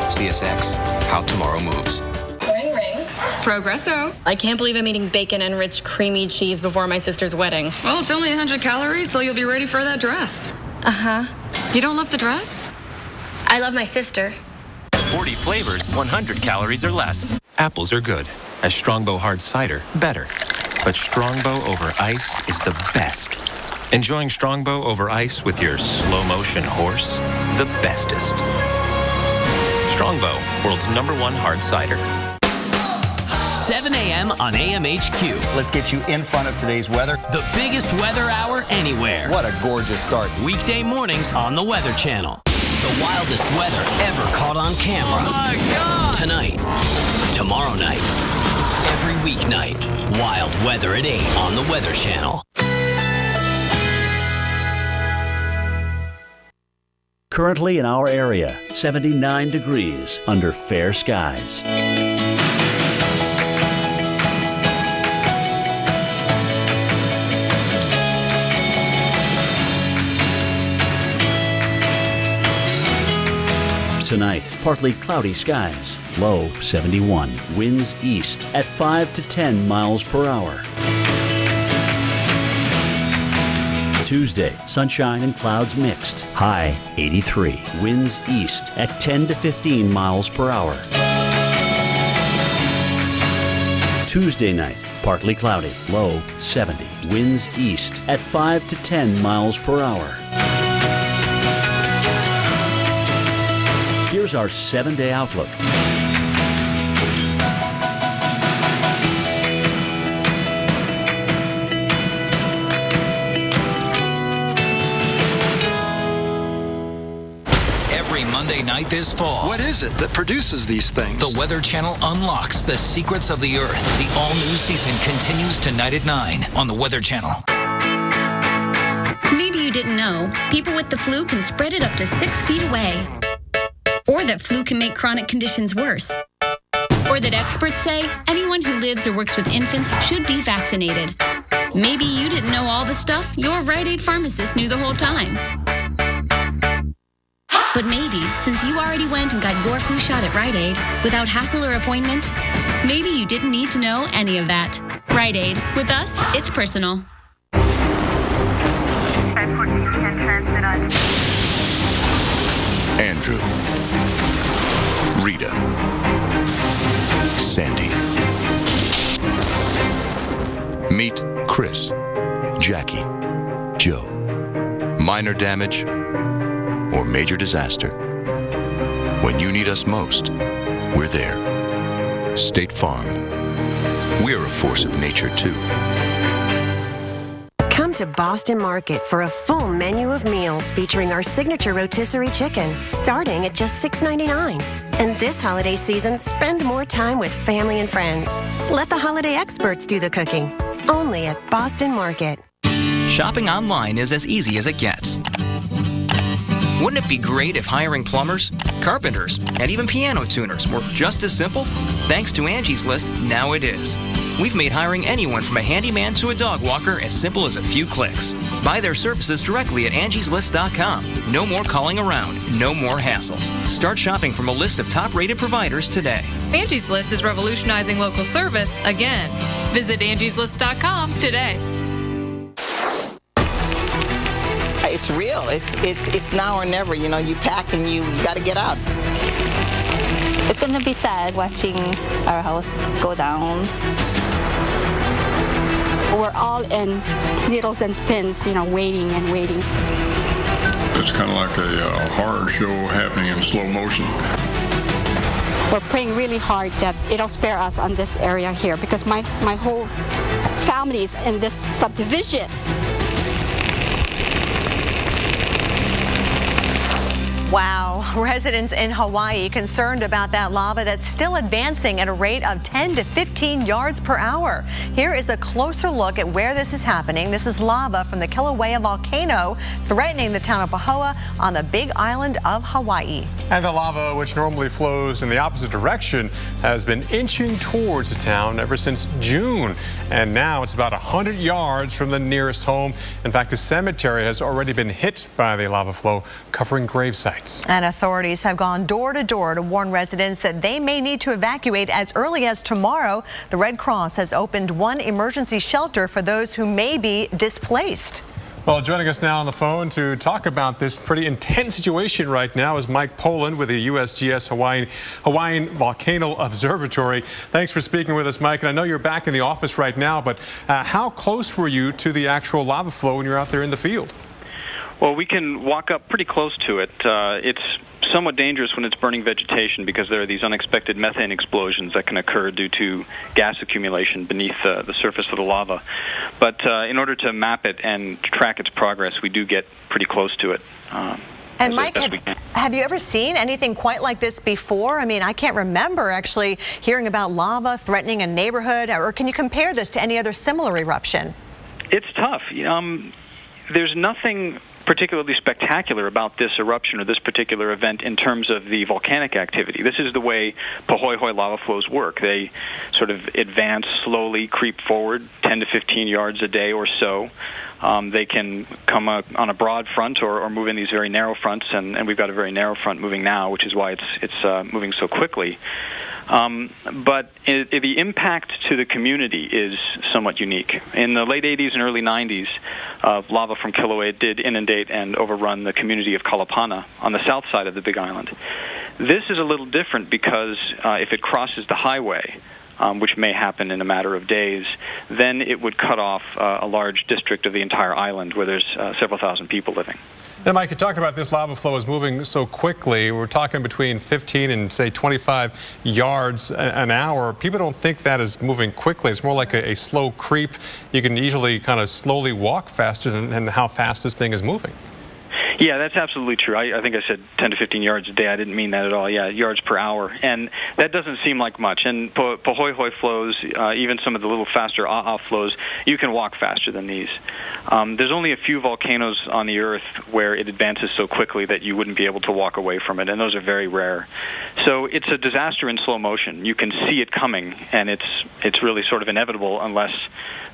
CSX, how tomorrow moves. Ring, ring. Progresso. I can't believe I'm eating bacon-enriched creamy cheese before my sister's wedding. Well, it's only 100 calories, so you'll be ready for that dress. Uh-huh. You don't love the dress? I love my sister. 40 flavors, 100 calories or less. Apples are good. A Strongbow hard cider, better. But Strongbow over ice is the best. Enjoying Strongbow over ice with your slow-motion horse, the bestest. Strongbow, world's #1 hard cider. 7 a.m. on AMHQ. Let's get you in front of today's weather. The biggest weather hour anywhere. What a gorgeous start. Weekday mornings on the Weather Channel. The wildest weather ever caught on camera. Oh my God! Tonight, tomorrow night, every weeknight. Wild weather at 8 on the Weather Channel. Currently in our area, 79 degrees under fair skies. Tonight, partly cloudy skies, low 71, winds east at 5 to 10 miles per hour. Tuesday, sunshine and clouds mixed, high 83, winds east at 10 to 15 miles per hour. Tuesday night, partly cloudy, low 70, winds east at 5 to 10 miles per hour. Here's our 7-day outlook. Every Monday night, this fall. What is it that produces these things? The Weather Channel unlocks the secrets of the Earth. The all-new season continues tonight at 9 on the Weather Channel. Maybe you didn't know, people with the flu can spread it up to 6 feet away. Or that flu can make chronic conditions worse. Or that experts say anyone who lives or works with infants should be vaccinated. Maybe you didn't know all the stuff your Rite Aid pharmacist knew the whole time. But maybe, since you already went and got your flu shot at Rite Aid without hassle or appointment, maybe you didn't need to know any of that. Rite Aid. With us, it's personal. Andrew, Rita, Sandy. Meet Chris, Jackie, Joe. Minor damage or major disaster. When you need us most, we're there. State Farm. We're a force of nature, too. Come to Boston Market for a full menu of meals featuring our signature rotisserie chicken, starting at just $6.99. And this holiday season, spend more time with family and friends. Let the holiday experts do the cooking. Only at Boston Market. Shopping online is as easy as it gets. Wouldn't it be great if hiring plumbers, carpenters, and even piano tuners were just as simple? Thanks to Angie's List, now it is. We've made hiring anyone from a handyman to a dog walker as simple as a few clicks. Buy their services directly at angieslist.com. No more calling around, no more hassles. Start shopping from a list of top-rated providers today. Angie's List is revolutionizing local service again. Visit angieslist.com today. It's real. It's now or never. You know, you pack and you got to get out. It's going to be sad watching our house go down. We're all in needles and pins, you know, waiting and waiting. It's kind of like a horror show happening in slow motion. We're praying really hard that it'll spare us on this area here because my whole family is in this subdivision. Wow. Residents in Hawaii concerned about that lava that's still advancing at a rate of 10 to 15 yards per hour. Here is a closer look at where this is happening. This is lava from the Kilauea volcano threatening the town of Pahoa on the Big Island of Hawaii. And the lava, which normally flows in the opposite direction, has been inching towards the town ever since June. And now it's about 100 yards from the nearest home. In fact, a cemetery has already been hit by the lava flow, covering grave sites. And authorities have gone door to door to warn residents that they may need to evacuate as early as tomorrow. The Red Cross has opened one emergency shelter for those who may be displaced. Well, joining us now on the phone to talk about this pretty intense situation right now is Mike Poland with the USGS Hawaiian Volcano Observatory. Thanks for speaking with us, Mike. And I know you're back in the office right now, but how close were you to the actual lava flow when you're out there in the field? Well, we can walk up pretty close to it. It's somewhat dangerous when it's burning vegetation because there are these unexpected methane explosions that can occur due to gas accumulation beneath the surface of the lava. But in order to map it and track its progress, we do get pretty close to it. And Mike, have you ever seen anything quite like this before? I mean, I can't remember actually hearing about lava threatening a neighborhood. Or can you compare this to any other similar eruption? It's tough. There's nothing particularly spectacular about this eruption or this particular event in terms of the volcanic activity. This is the way Pahoehoe lava flows work. They sort of advance slowly, creep forward 10 to 15 yards a day or so. They can come on a broad front or move in these very narrow fronts, and we've got a very narrow front moving now, which is why it's moving so quickly. But the impact to the community is somewhat unique. In the late 80s and early 90s, lava from Kilauea did inundate and overrun the community of Kalapana on the south side of the Big Island. This is a little different because if it crosses the highway, which may happen in a matter of days, then it would cut off a large district of the entire island where there's several thousand people living. Now, Mike, you talked about this lava flow is moving so quickly. We're talking between 15 and, say, 25 yards an hour. People don't think that is moving quickly. It's more like a slow creep. You can easily kind of slowly walk faster than how fast this thing is moving. Yeah, that's absolutely true. I think I said 10 to 15 yards a day. I didn't mean that at all. Yeah, yards per hour. And that doesn't seem like much. And Pahoehoe flows, even some of the little faster flows, you can walk faster than these. There's only a few volcanoes on the Earth where it advances so quickly that you wouldn't be able to walk away from it, and those are very rare. So it's a disaster in slow motion. You can see it coming, and it's really sort of inevitable unless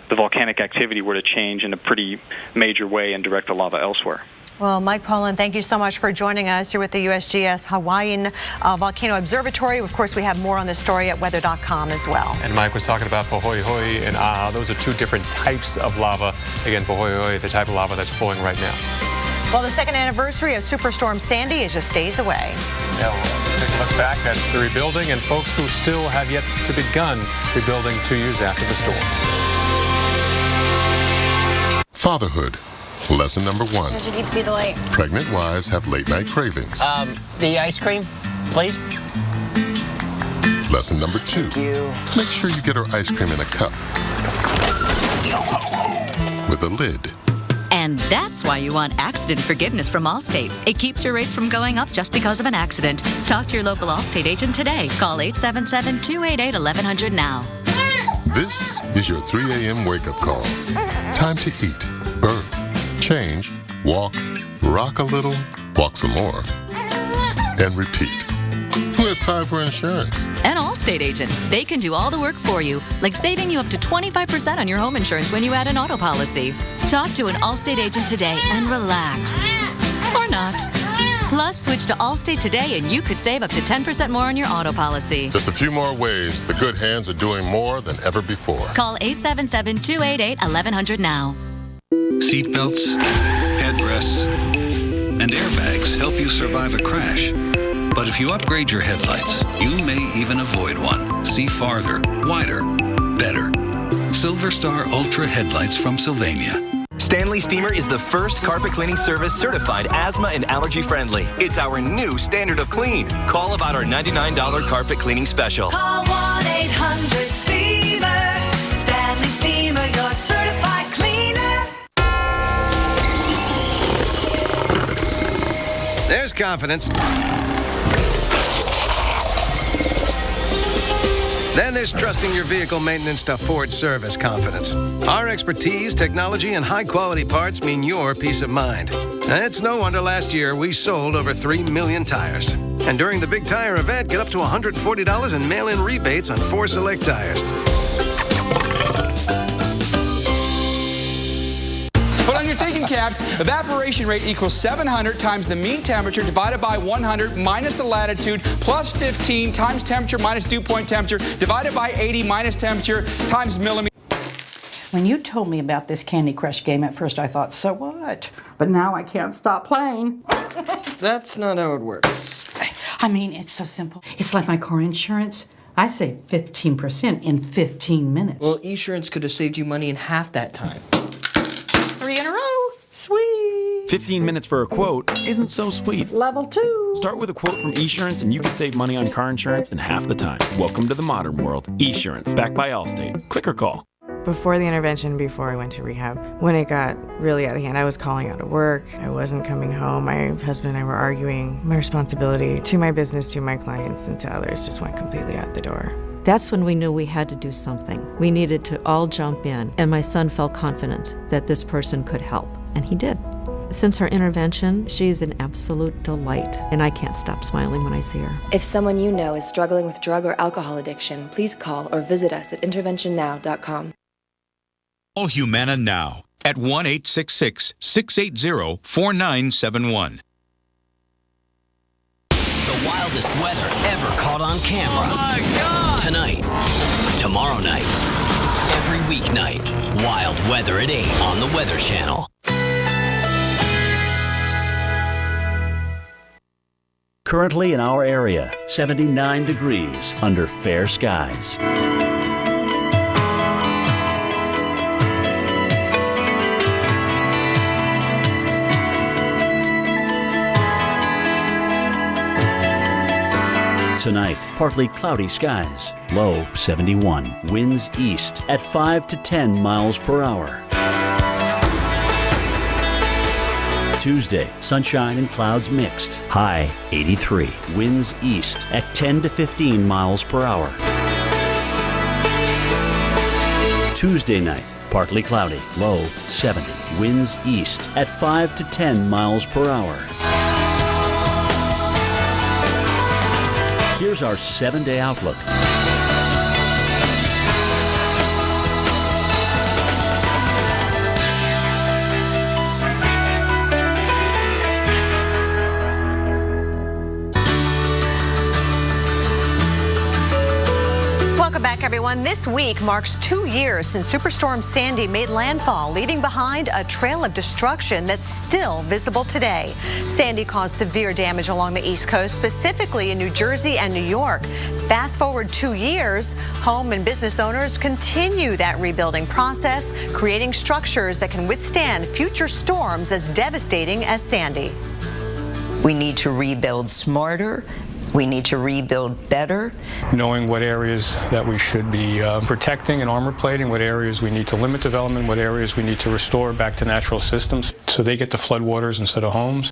the volcanic activity were to change in a pretty major way and direct the lava elsewhere. Well, Mike Pollan, thank you so much for joining us. You're with the USGS Hawaiian Volcano Observatory. Of course, we have more on this story at weather.com as well. And Mike was talking about Pahoehoe and Aha. Those are two different types of lava. Again, Pahoehoe, the type of lava that's flowing right now. Well, the second anniversary of Superstorm Sandy is just days away. Yeah, we'll take a look back at the rebuilding and folks who still have yet to begun rebuilding 2 years after the storm. Fatherhood. Lesson number 1. Did you keep see the light? Pregnant wives have late-night cravings. The ice cream, please. Lesson number 2. Thank you. Make sure you get her ice cream in a cup with a lid. And that's why you want accident forgiveness from Allstate. It keeps your rates from going up just because of an accident. Talk to your local Allstate agent today. Call 877-288-1100 now. This is your 3 a.m. wake-up call. Time to eat, burp, change, walk, rock a little, walk some more, and repeat. Who has time for insurance? An Allstate agent. They can do all the work for you, like saving you up to 25% on your home insurance when you add an auto policy. Talk to an Allstate agent today and relax. Or not. Plus, switch to Allstate today and you could save up to 10% more on your auto policy. Just a few more ways the good hands are doing more than ever before. Call 877-288-1100 now. Seatbelts, headrests, and airbags help you survive a crash. But if you upgrade your headlights, you may even avoid one. See farther, wider, better. Silver Star Ultra headlights from Sylvania. Stanley Steamer is the first carpet cleaning service certified asthma and allergy friendly. It's our new standard of clean. Call about our $99 carpet cleaning special. Call 1-800-STEAMER. Stanley Steamer, your certified cleaner. There's confidence. Then there's trusting your vehicle maintenance to Ford Service Confidence. Our expertise, technology, and high-quality parts mean your peace of mind. It's no wonder last year we sold over 3 million tires. And during the big tire event, get up to $140 in mail-in rebates on 4 select tires. Put on your thinking caps. Evaporation rate equals 700 times the mean temperature divided by 100 minus the latitude plus 15 times temperature minus dew point temperature divided by 80 minus temperature times millimeter. When you told me about this Candy Crush game, at first I thought, so what? But now I can't stop playing. That's not how it works. I mean, it's so simple. It's like my car insurance. I saved 15% in 15 minutes. Well, Esurance could have saved you money in half that time. 3 in a row. Sweet. 15 minutes for a quote isn't so sweet. Level 2. Start with a quote from Esurance and you can save money on car insurance in half the time. Welcome to the modern world. Esurance, backed by Allstate. Click or call. Before the intervention, before I went to rehab, when it got really out of hand, I was calling out of work. I wasn't coming home. My husband and I were arguing. My responsibility to my business, to my clients, and to others just went completely out the door. That's when we knew we had to do something. We needed to all jump in, and my son felt confident that this person could help, and he did. Since her intervention, she's an absolute delight, and I can't stop smiling when I see her. If someone you know is struggling with drug or alcohol addiction, please call or visit us at interventionnow.com. Call Humana now at 1-866-680-4971. The wildest weather ever caught on camera. Oh my God! Tonight, tomorrow night, every weeknight, wild weather at 8 on the Weather Channel. Currently in our area, 79 degrees under fair skies. Tonight, partly cloudy skies, low 71, winds east at 5 to 10 miles per hour. Tuesday, sunshine and clouds mixed. High 83. Winds east at 10 to 15 miles per hour. Tuesday night, partly cloudy. Low 70. Winds east at 5 to 10 miles per hour. Here's our 7-day outlook. Welcome back, everyone. This week marks 2 years since Superstorm Sandy made landfall, leaving behind a trail of destruction that's still visible today. Sandy caused severe damage along the East Coast, specifically in New Jersey and New York. Fast forward 2 years, home and business owners continue that rebuilding process, creating structures that can withstand future storms as devastating as Sandy. We need to rebuild smarter. We need to rebuild better. Knowing what areas that we should be protecting and armor plating, what areas we need to limit development, what areas we need to restore back to natural systems so they get the floodwaters instead of homes.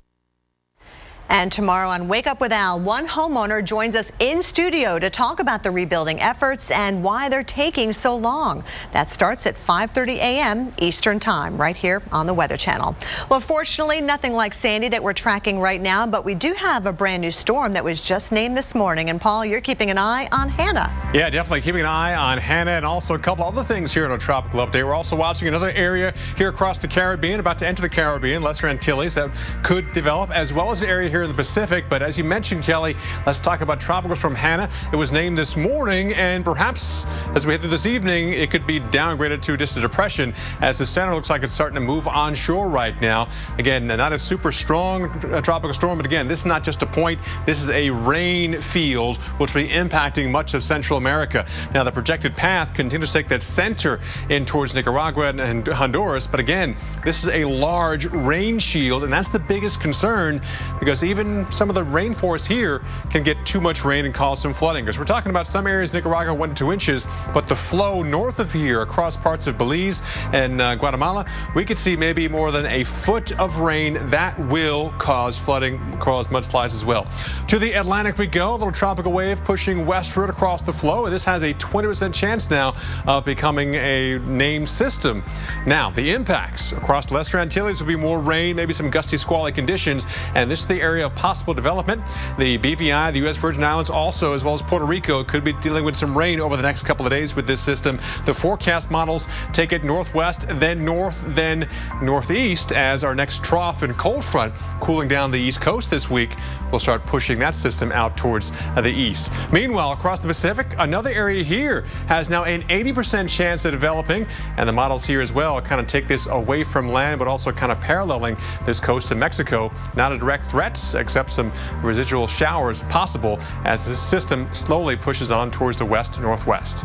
And tomorrow on Wake Up with Al, one homeowner joins us in studio to talk about the rebuilding efforts and why they're taking so long. That starts at 5:30 a.m. Eastern Time, right here on the Weather Channel. Well, fortunately, nothing like Sandy that we're tracking right now, but we do have a brand new storm that was just named this morning. And Paul, you're keeping an eye on Hannah. Yeah, definitely keeping an eye on Hannah and also a couple other things here in a tropical update. We're also watching another area here across the Caribbean, about to enter the Caribbean, Lesser Antilles, that could develop, as well as an area here in the Pacific. But as you mentioned, Kelly, let's talk about tropical storm Hannah. It was named this morning, and perhaps as we head through this evening, it could be downgraded to just a depression, as the center looks like it's starting to move onshore right now. Again, not a super strong tropical storm, but again, this is not just a point. This is a rain field, which will be impacting much of Central America. Now, the projected path continues to take that center in towards Nicaragua and Honduras, but again, this is a large rain shield, and that's the biggest concern, because even some of the rainforest here can get too much rain and cause some flooding, because we're talking about some areas in Nicaragua 1 to 2 inches, but the flow north of here across parts of Belize and Guatemala, we could see maybe more than a foot of rain. That will cause flooding, cause mudslides as well. To the Atlantic we go. A little tropical wave pushing westward across the flow, and this has a 20% chance now of becoming a named system. Now, the impacts across the Lesser Antilles will be more rain, maybe some gusty, squally conditions, and this is the area of possible development. The BVI, the U.S. Virgin Islands, also, as well as Puerto Rico, could be dealing with some rain over the next couple of days with this system. The forecast models take it northwest, then north, then northeast, as our next trough and cold front cooling down the east coast this week will start pushing that system out towards the east. Meanwhile, across the Pacific, another area here has now an 80% chance of developing, and the models here as well kind of take this away from land, but also kind of paralleling this coast of Mexico. Not a direct threat, except some residual showers possible as this system slowly pushes on towards the west-northwest.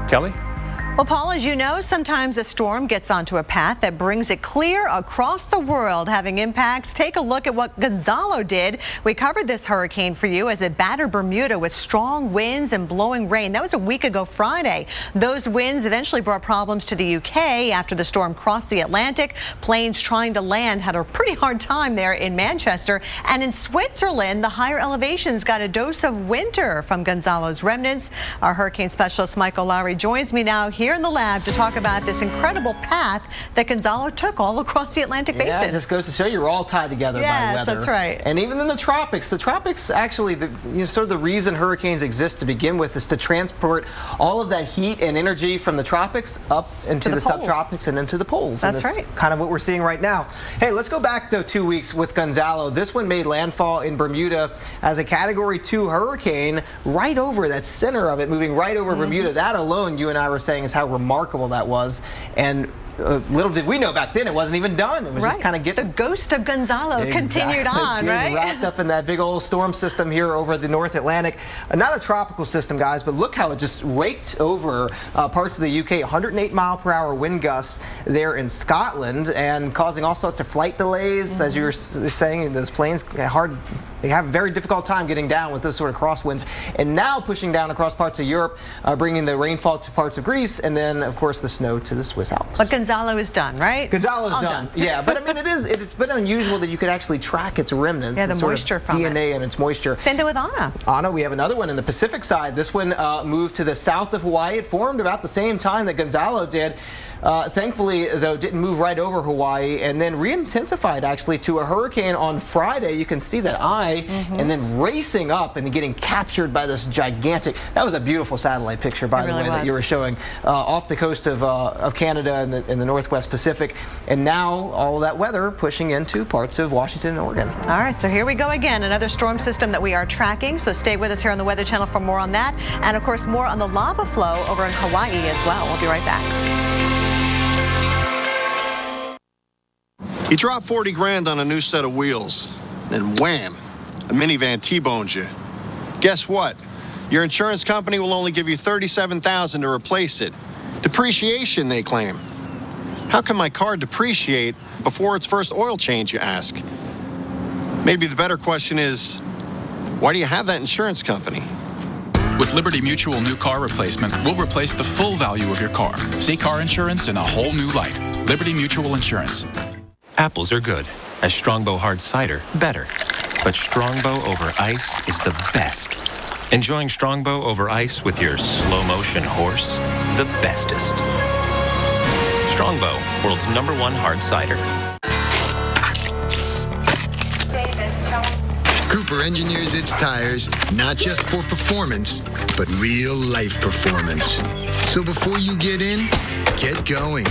Kelly? Well, Paul, as you know, sometimes a storm gets onto a path that brings it clear across the world, having impacts. Take a look at what Gonzalo did. We covered this hurricane for you as it battered Bermuda with strong winds and blowing rain. That was a week ago Friday. Those winds eventually brought problems to the UK after the storm crossed the Atlantic. Planes trying to land had a pretty hard time there in Manchester. And in Switzerland, the higher elevations got a dose of winter from Gonzalo's remnants. Our hurricane specialist Michael Lowry joins me now here in the lab to talk about this incredible path that Gonzalo took all across the Atlantic Basin. Yeah, it just goes to show you're all tied together by weather. Yes, that's right. And even in the tropics actually, sort of the reason hurricanes exist to begin with is to transport all of that heat and energy from the tropics up into the subtropics and into the poles. That's and right. Kind of what we're seeing right now. Hey, let's go back though 2 weeks with Gonzalo. This one made landfall in Bermuda as a Category 2 hurricane right over that center of it, moving right over Bermuda. That alone, you and I were saying, is how remarkable that was. And little did we know back then it wasn't even done. It was just kind of getting... The ghost of Gonzalo continued on, right? Wrapped up in that big old storm system here over the North Atlantic. Not a tropical system, guys, but look how it just raked over parts of the UK. 108-mile-per-hour wind gusts there in Scotland, and causing all sorts of flight delays. As you were saying, those planes they have a very difficult time getting down with those sort of crosswinds. And now pushing down across parts of Europe, bringing the rainfall to parts of Greece, and then, of course, the snow to the Swiss Alps. But Gonzalo is done, right? Gonzalo's done. Yeah, but I mean, it's been unusual that you could actually track its remnants. Yeah, the sort moisture of from DNA and its moisture. Same thing with Ana. Ana, we have another one in the Pacific side. This one moved to the south of Hawaii. It formed about the same time that Gonzalo did. Thankfully, though, didn't move right over Hawaii and then re-intensified actually to a hurricane on Friday. You can see that eye and then racing up and getting captured by this gigantic. That was a beautiful satellite picture, by the way, that you were showing off the coast of Canada and in the Northwest Pacific. And now all of that weather pushing into parts of Washington and Oregon. All right, so here we go again. Another storm system that we are tracking. So stay with us here on the Weather Channel for more on that. And of course, more on the lava flow over in Hawaii as well. We'll be right back. You drop 40 grand on a new set of wheels, then wham, a minivan T-bones you. Guess what? Your insurance company will only give you $37,000 to replace it. Depreciation, they claim. How can my car depreciate before its first oil change, you ask? Maybe the better question is, why do you have that insurance company? With Liberty Mutual New Car Replacement, we'll replace the full value of your car. See car insurance in a whole new light. Liberty Mutual Insurance. Apples are good. As Strongbow Hard Cider, better. But Strongbow over ice is the best. Enjoying Strongbow over ice with your slow-motion horse? The bestest. Strongbow, world's #1 hard cider. Cooper engineers its tires not just for performance, but real-life performance. So before you get in, get going.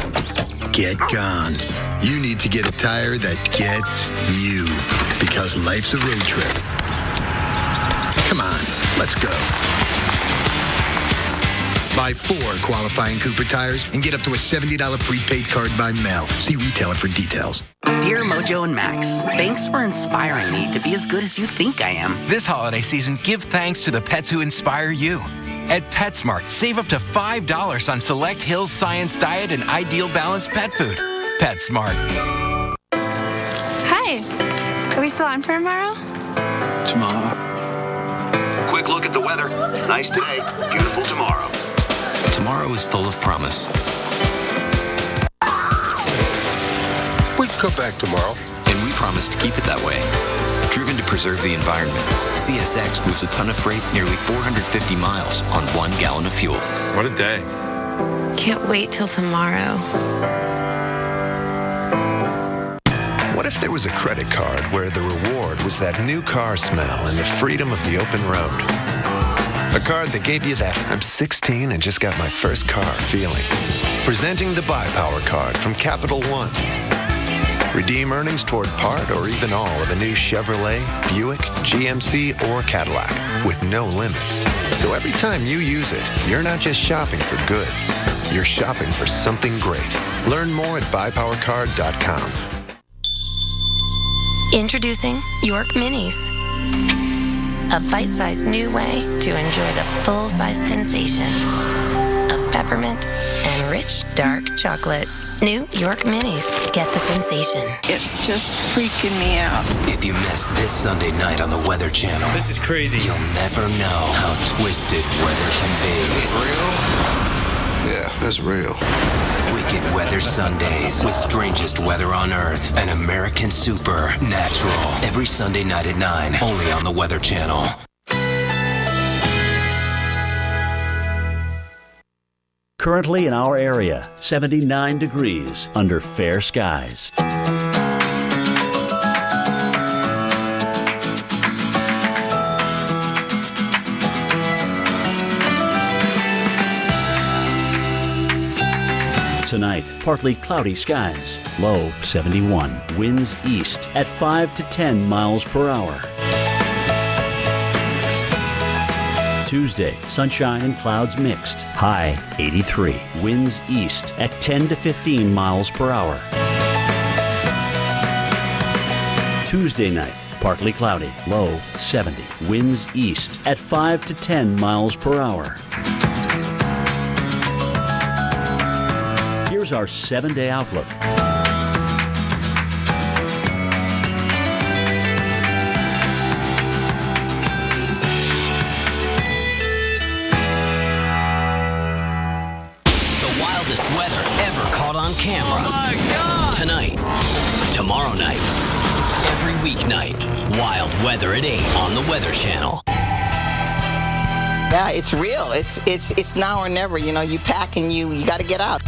Get gone. You need to get a tire that gets you, because life's a road trip. Come on, let's go. Buy 4 qualifying Cooper tires and get up to a $70 prepaid card by mail. See retailer for details. Dear Mojo and Max, thanks for inspiring me to be as good as you think I am. This holiday season, give thanks to the pets who inspire you. At PetSmart, save up to $5 on select Hills Science Diet and Ideal Balance pet food. PetSmart. Hi. Are we still on for tomorrow? Tomorrow. Quick look at the weather. Nice today, beautiful tomorrow. Tomorrow is full of promise. We can come back tomorrow. And we promise to keep it that way. Driven to preserve the environment, CSX moves a ton of freight nearly 450 miles on 1 gallon of fuel. What a day. Can't wait till tomorrow. What if there was a credit card where the reward was that new car smell and the freedom of the open road? A card that gave you that I'm 16 and just got my first car feeling. Presenting the Buy Power card from Capital One. Redeem earnings toward part or even all of a new Chevrolet, Buick, GMC, or Cadillac with no limits. So every time you use it, you're not just shopping for goods. You're shopping for something great. Learn more at buypowercard.com. Introducing York Minis. A bite-sized new way to enjoy the full-size sensation of peppermint and rich dark chocolate. New York Minis. Get the sensation. It's just freaking me out. If you missed this Sunday night on the Weather Channel, this is crazy. You'll never know how twisted weather can be. Is it real? Yeah, it's real. Wicked Weather Sundays with strangest weather on Earth and American Supernatural. Every Sunday night at 9, only on the Weather Channel. Currently in our area, 79 degrees under fair skies. Tonight, partly cloudy skies, low 71, winds east at 5 to 10 miles per hour. Tuesday, sunshine and clouds mixed, high 83, winds east at 10 to 15 miles per hour. Tuesday night, partly cloudy, low 70, winds east at 5 to 10 miles per hour. Here's our 7-day outlook. The wildest weather ever caught caught on camera. Oh my God! Tonight, tomorrow night, every weeknight. Wild Weather at 8 on the Weather Channel. Yeah, it's real. It's now or never. You know, you pack and you got to get out.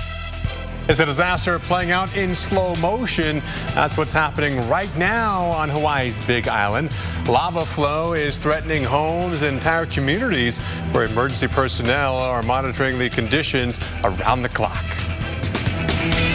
It's a disaster playing out in slow motion. That's what's happening right now on Hawaii's Big Island. Lava flow is threatening homes and entire communities where emergency personnel are monitoring the conditions around the clock.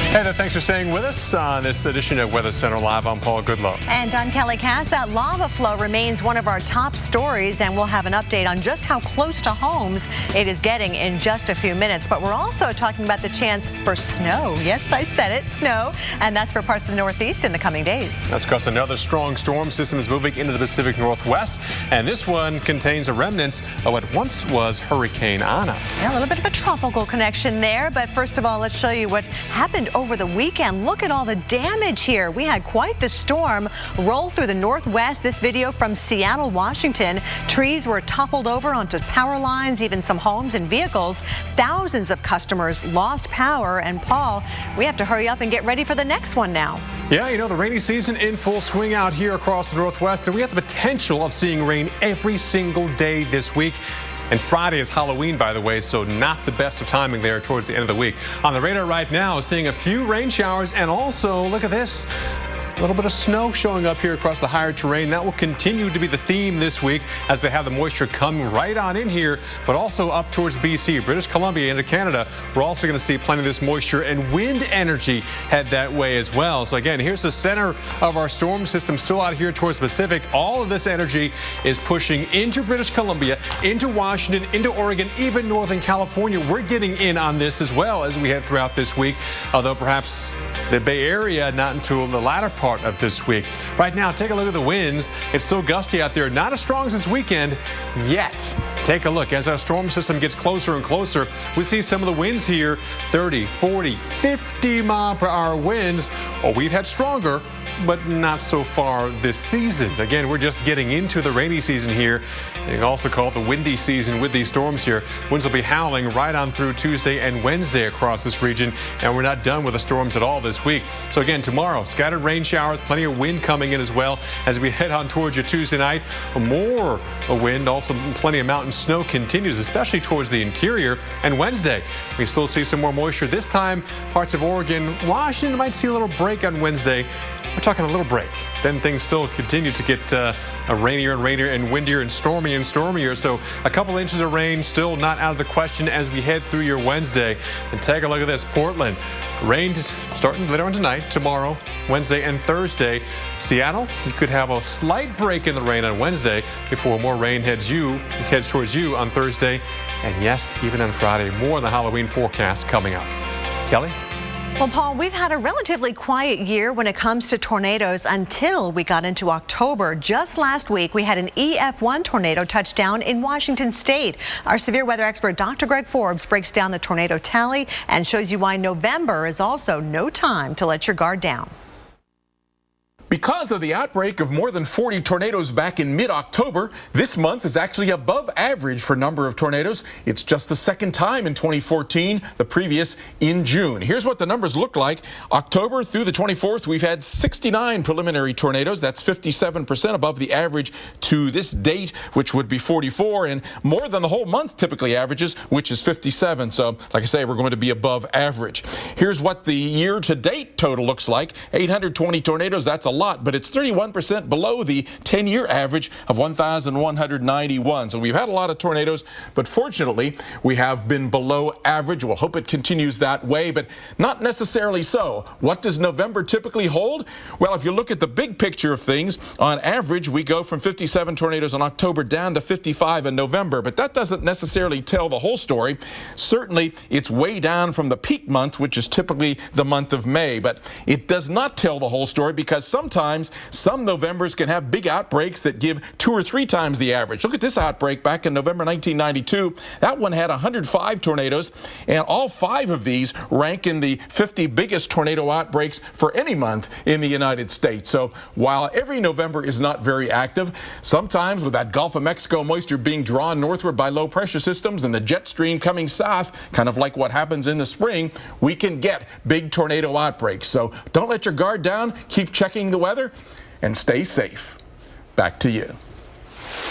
Hey there, thanks for staying with us on this edition of Weather Center Live. I'm Paul Goodlow. And I'm Kelly Cass. That lava flow remains one of our top stories, and we'll have an update on just how close to homes it is getting in just a few minutes. But we're also talking about the chance for snow. Yes, I said it, snow. And that's for parts of the Northeast in the coming days. That's because another strong storm system is moving into the Pacific Northwest, and this one contains a remnant of what once was Hurricane Ana. Yeah, a little bit of a tropical connection there. But first of all, let's show you what happened over the weekend. Look at all the damage here. We had quite the storm roll through the Northwest. This video from Seattle, Washington. Trees were toppled over onto power lines, even some homes and vehicles. Thousands of customers lost power. And Paul, we have to hurry up and get ready for the next one now. Yeah, you know, the rainy season in full swing out here across the Northwest, and we have the potential of seeing rain every single day this week. And Friday is Halloween, by the way, so not the best of timing there towards the end of the week. On the radar right now, seeing a few rain showers, and also, look at this, a little bit of snow showing up here across the higher terrain. That will continue to be the theme this week as they have the moisture coming right on in here, but also up towards BC, British Columbia, into Canada. We're also going to see plenty of this moisture and wind energy head that way as well. So again, here's the center of our storm system still out here towards the Pacific. All of this energy is pushing into British Columbia, into Washington, into Oregon, even Northern California. We're getting in on this as well as we head throughout this week, although perhaps the Bay Area not until the latter part of this week. Right now, take a look at the winds. It's still gusty out there, not as strong as this weekend yet. Take a look. As our storm system gets closer and closer, we see some of the winds here, 30, 40, 50 mile per hour winds. Well, we've had stronger, but not so far this season. Again, we're just getting into the rainy season here. You can also call it the windy season with these storms here. Winds will be howling right on through Tuesday and Wednesday across this region, and we're not done with the storms at all this week. So again, tomorrow, scattered rain showers, plenty of wind coming in as well as we head on towards your Tuesday night. More wind, also plenty of mountain snow continues, especially towards the interior. And Wednesday, we still see some more moisture. This time, parts of Oregon, Washington might see a little break on Wednesday. We're talking a little break. Then things still continue to get rainier and rainier and windier and stormier. So a couple inches of rain still not out of the question as we head through your Wednesday. And take a look at this. Portland, rain starting later on tonight, tomorrow, Wednesday and Thursday. Seattle, you could have a slight break in the rain on Wednesday before more rain heads towards you on Thursday. And yes, even on Friday, more on the Halloween forecast coming up. Kelly? Well, Paul, we've had a relatively quiet year when it comes to tornadoes until we got into October. Just last week, we had an EF1 tornado touch down in Washington state. Our severe weather expert, Dr. Greg Forbes, breaks down the tornado tally and shows you why November is also no time to let your guard down. Because of the outbreak of more than 40 tornadoes back in mid-October, this month is actually above average for number of tornadoes. It's just the second time in 2014, the previous in June. Here's what the numbers look like. October through the 24th, we've had 69 preliminary tornadoes. That's 57% above the average to this date, which would be 44, and more than the whole month typically averages, which is 57. So, like I say, we're going to be above average. Here's what the year-to-date total looks like. 820 tornadoes, that's a lot, but it's 31% below the 10-year average of 1,191. So we've had a lot of tornadoes, but fortunately, we have been below average. We'll hope it continues that way, but not necessarily so. What does November typically hold? Well, if you look at the big picture of things, on average, we go from 57 tornadoes in October down to 55 in November, but that doesn't necessarily tell the whole story. Certainly, it's way down from the peak month, which is typically the month of May, but it does not tell the whole story because some sometimes some Novembers can have big outbreaks that give 2 or 3 times the average. Look at this outbreak back in November 1992. That one had 105 tornadoes, and all 5 of these rank in the 50 biggest tornado outbreaks for any month in the United States. So while every November is not very active, sometimes with that Gulf of Mexico moisture being drawn northward by low pressure systems and the jet stream coming south, kind of like what happens in the spring, we can get big tornado outbreaks. So don't let your guard down, keep checking the weather, and stay safe. Back to you.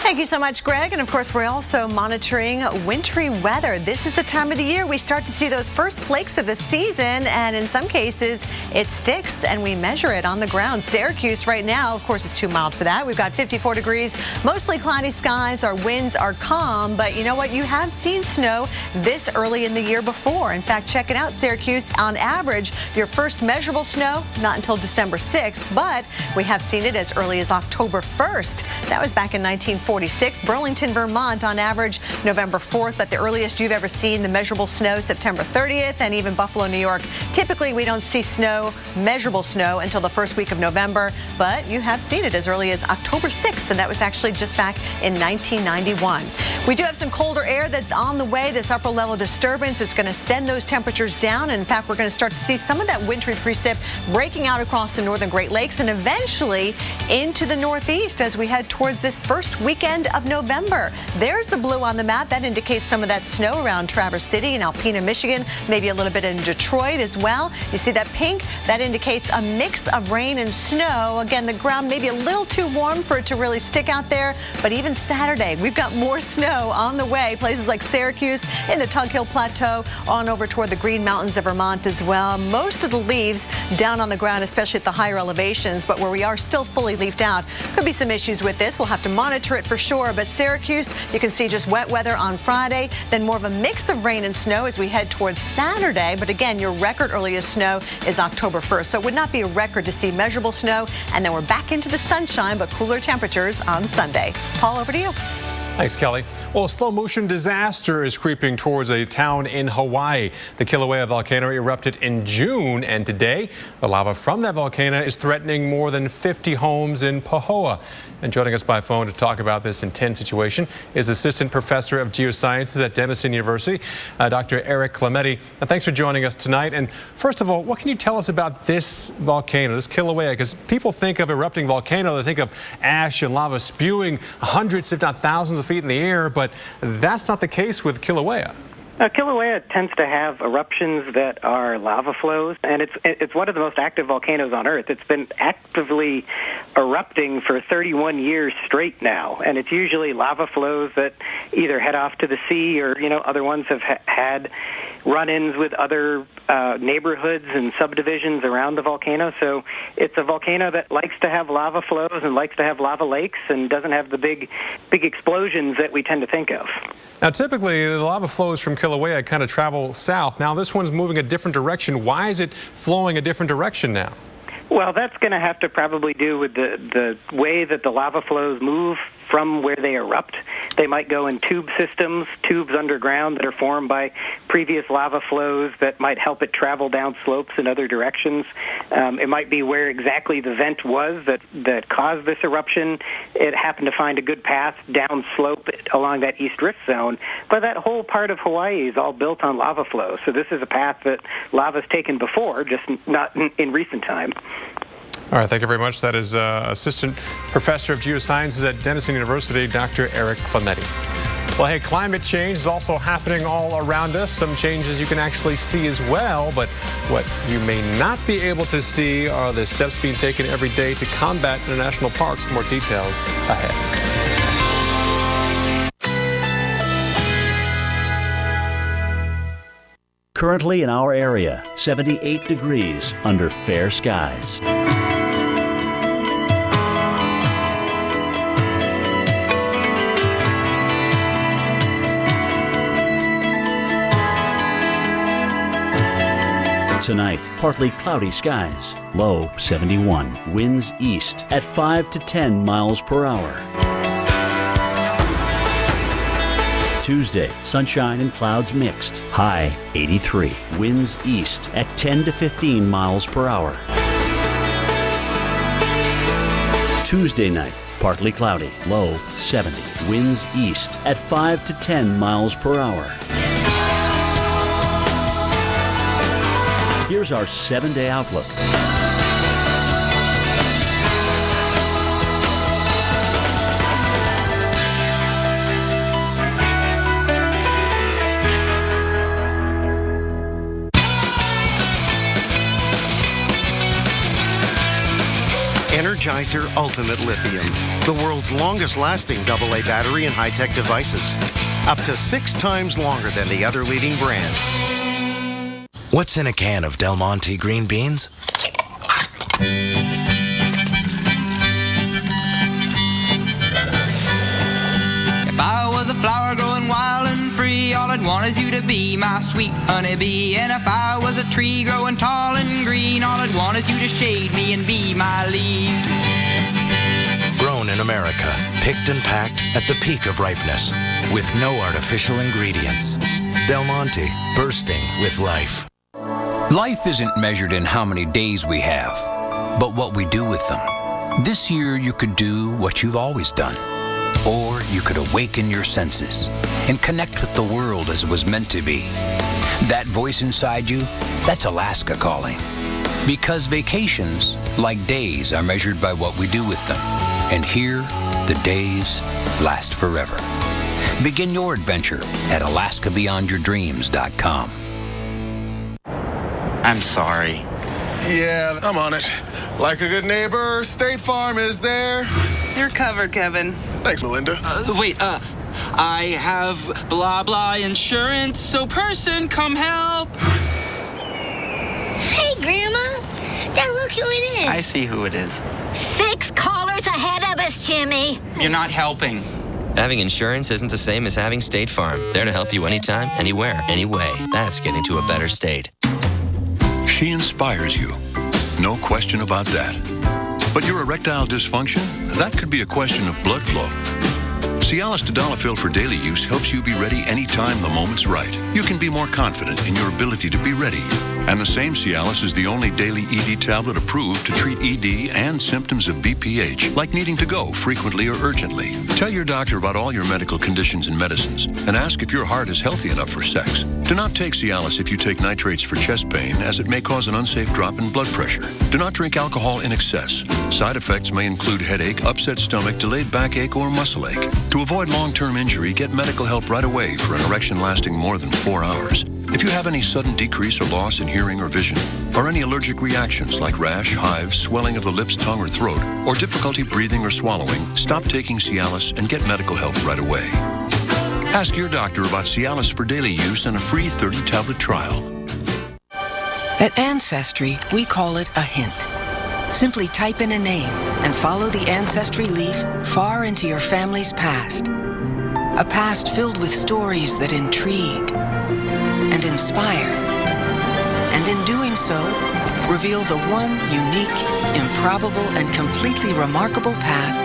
Thank you so much, Greg. And of course, we're also monitoring wintry weather. This is the time of the year we start to see those first flakes of the season, and in some cases, it sticks, and we measure it on the ground. Syracuse right now, of course, it's too mild for that. We've got 54 degrees, mostly cloudy skies. Our winds are calm, but you know what? You have seen snow this early in the year before. In fact, check it out, Syracuse. On average, your first measurable snow, not until December 6th, but we have seen it as early as October 1st. That was back in 1946. Burlington, Vermont, on average, November 4th, but the earliest you've ever seen the measurable snow, September 30th, and even Buffalo, New York. Typically, we don't see snow, measurable snow, until the first week of November, but you have seen it as early as October 6th, and that was actually just back in 1991. We do have some colder air that's on the way. This upper level disturbance is going to send those temperatures down, and in fact, we're going to start to see some of that wintry precip breaking out across the northern Great Lakes and eventually into the northeast as we head towards this first weekend of November. There's the blue on the map. That indicates some of that snow around Traverse City and Alpena, Michigan, maybe a little bit in Detroit as well. You see that pink? That indicates a mix of rain and snow. Again, the ground may be a little too warm for it to really stick out there, but even Saturday, we've got more snow on the way. Places like Syracuse in the Tug Hill Plateau, on over toward the Green Mountains of Vermont as well. Most of the leaves down on the ground, especially at the higher elevations, but where we are still fully leafed out. Could be some issues with this. We'll have to monitor it for sure, but Syracuse, you can see just wet weather on Friday, then more of a mix of rain and snow as we head towards Saturday. But again, your record earliest snow is October 1st, so it would not be a record to see measurable snow. And then we're back into the sunshine, but cooler temperatures on Sunday. Paul, over to you. Thanks, Kelly. Well, a slow motion disaster is creeping towards a town in Hawaii. The Kilauea volcano erupted in June, and today the lava from that volcano is threatening more than 50 homes in Pahoa. And joining us by phone to talk about this intense situation is Assistant Professor of Geosciences at Denison University, Dr. Eric Clementi. Thanks for joining us tonight. And first of all, what can you tell us about this volcano, this Kilauea? Because people think of erupting volcano, they think of ash and lava spewing hundreds, if not thousands of feet in the air, but that's not the case with Kilauea. Kilauea tends to have eruptions that are lava flows, and it's one of the most active volcanoes on Earth. It's been actively erupting for 31 years straight now, and it's usually lava flows that either head off to the sea or, other ones have had run-ins with other neighborhoods and subdivisions around the volcano. So it's a volcano that likes to have lava flows and likes to have lava lakes and doesn't have the big explosions that we tend to think of. Now, typically, the lava flows from Kilauea kind of travel south. Now, this one's moving a different direction. Why is it flowing a different direction now? Well, that's going to have to probably do with the way that the lava flows move from where they erupt. They might go in tube systems, tubes underground that are formed by previous lava flows that might help it travel down slopes in other directions. It might be where exactly the vent was that caused this eruption. It happened to find a good path down slope along that East Rift Zone. But that whole part of Hawaii is all built on lava flows. So this is a path that lava's taken before, just not in recent time. All right, thank you very much. That is Assistant Professor of Geosciences at Denison University, Dr. Eric Clementi. Well, hey, climate change is also happening all around us. Some changes you can actually see as well, but what you may not be able to see are the steps being taken every day to combat in national parks. More details ahead. Currently in our area, 78 degrees under fair skies. Tonight, partly cloudy skies, low 71, winds east at 5 to 10 miles per hour. Tuesday, sunshine and clouds mixed, high 83, winds east at 10 to 15 miles per hour. Tuesday night, partly cloudy, low 70. Winds east at 5 to 10 miles per hour. Here's our 7-day outlook. Energizer Ultimate Lithium, the world's longest lasting AA battery in high-tech devices. Up to 6 times longer than the other leading brand. What's in a can of Del Monte green beans? If I was a flower growing wild and free, all I'd want is you to be my sweet honeybee. And if I was a tree growing tall and green, all I'd want is you to shade me and be my leaf. Grown in America, picked and packed at the peak of ripeness, with no artificial ingredients. Del Monte, bursting with life. Life isn't measured in how many days we have, but what we do with them. This year you could do what you've always done. Or you could awaken your senses and connect with the world as it was meant to be. That voice inside you, that's Alaska calling. Because vacations, like days, are measured by what we do with them. And here, the days last forever. Begin your adventure at AlaskaBeyondYourDreams.com. I'm sorry. Yeah, I'm on it. Like a good neighbor, State Farm is there. You're covered, Kevin. Thanks, Melinda. I have blah blah insurance, so person, come help. Hey, Grandma. Dad, look who it is. I see who it is. 6 callers ahead of us, Jimmy. You're not helping. Having insurance isn't the same as having State Farm. There to help you anytime, anywhere, anyway. That's getting to a better state. She inspires you. No question about that. But your erectile dysfunction? That could be a question of blood flow. Cialis Tadalafil for daily use helps you be ready anytime the moment's right. You can be more confident in your ability to be ready. And the same Cialis is the only daily ED tablet approved to treat ED and symptoms of BPH, like needing to go frequently or urgently. Tell your doctor about all your medical conditions and medicines, and ask if your heart is healthy enough for sex. Do not take Cialis if you take nitrates for chest pain, as it may cause an unsafe drop in blood pressure. Do not drink alcohol in excess. Side effects may include headache, upset stomach, delayed backache, or muscle ache. To avoid long-term injury, get medical help right away for an erection lasting more than 4 hours. If you have any sudden decrease or loss in hearing or vision, or any allergic reactions like rash, hives, swelling of the lips, tongue, or throat, or difficulty breathing or swallowing, stop taking Cialis and get medical help right away. Ask your doctor about Cialis for daily use and a free 30-tablet trial. At Ancestry, we call it a hint. Simply type in a name and follow the Ancestry leaf far into your family's past. A past filled with stories that intrigue and inspire. And in doing so, reveal the one unique, improbable, and completely remarkable path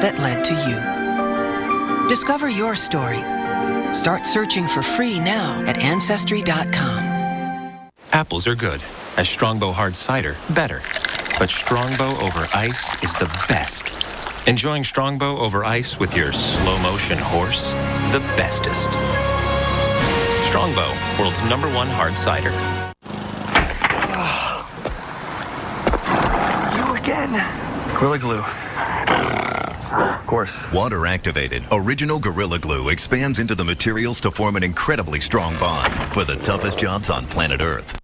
that led to you. Discover your story. Start searching for free now at Ancestry.com. Apples are good. A Strongbow hard cider, better. But Strongbow over ice is the best. Enjoying Strongbow over ice with your slow-motion horse, the bestest. Strongbow, world's #1 hard cider. You again. Gorilla Glue. Of course. Water activated, original Gorilla Glue expands into the materials to form an incredibly strong bond for the toughest jobs on planet Earth.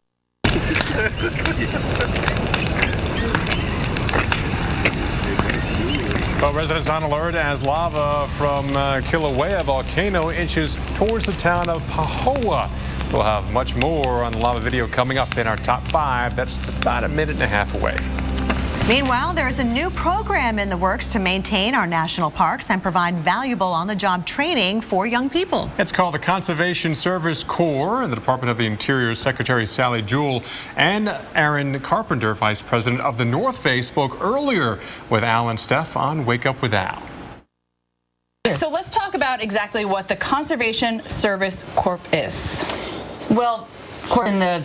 Well, residents on alert as lava from Kilauea volcano inches towards the town of Pahoa. We'll have much more on the lava video coming up in our top 5. That's about a minute and a half away. Meanwhile, there's a new program in the works to maintain our national parks and provide valuable on-the-job training for young people. It's called the Conservation Service Corps, and the Department of the Interior Secretary Sally Jewell and Aaron Carpenter, Vice President of the North Bay, spoke earlier with Al and Steph on Wake Up with Al. So let's talk about exactly what the Conservation Service Corps is. Well, in the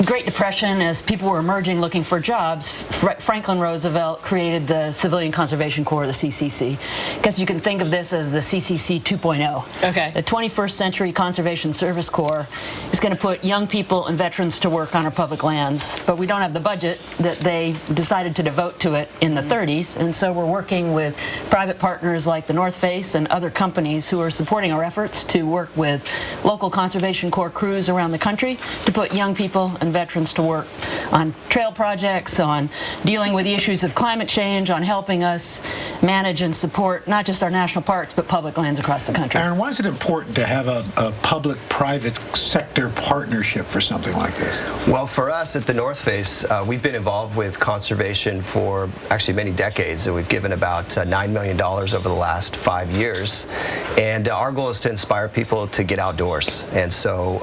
Great Depression, as people were emerging looking for jobs, Franklin Roosevelt created the Civilian Conservation Corps, the CCC. I guess you can think of this as the CCC 2.0. Okay. The 21st Century Conservation Service Corps is going to put young people and veterans to work on our public lands, but we don't have the budget that they decided to devote to it in the 30s, and so we're working with private partners like the North Face and other companies who are supporting our efforts to work with local Conservation Corps crews around the country to put young people and veterans to work on trail projects, on dealing with the issues of climate change, on helping us manage and support not just our national parks, but public lands across the country. Aaron, why is it important to have a public-private sector partnership for something like this? Well, for us at the North Face, we've been involved with conservation for actually many decades, and we've given about $9 million over the last 5 years. And our goal is to inspire people to get outdoors. And so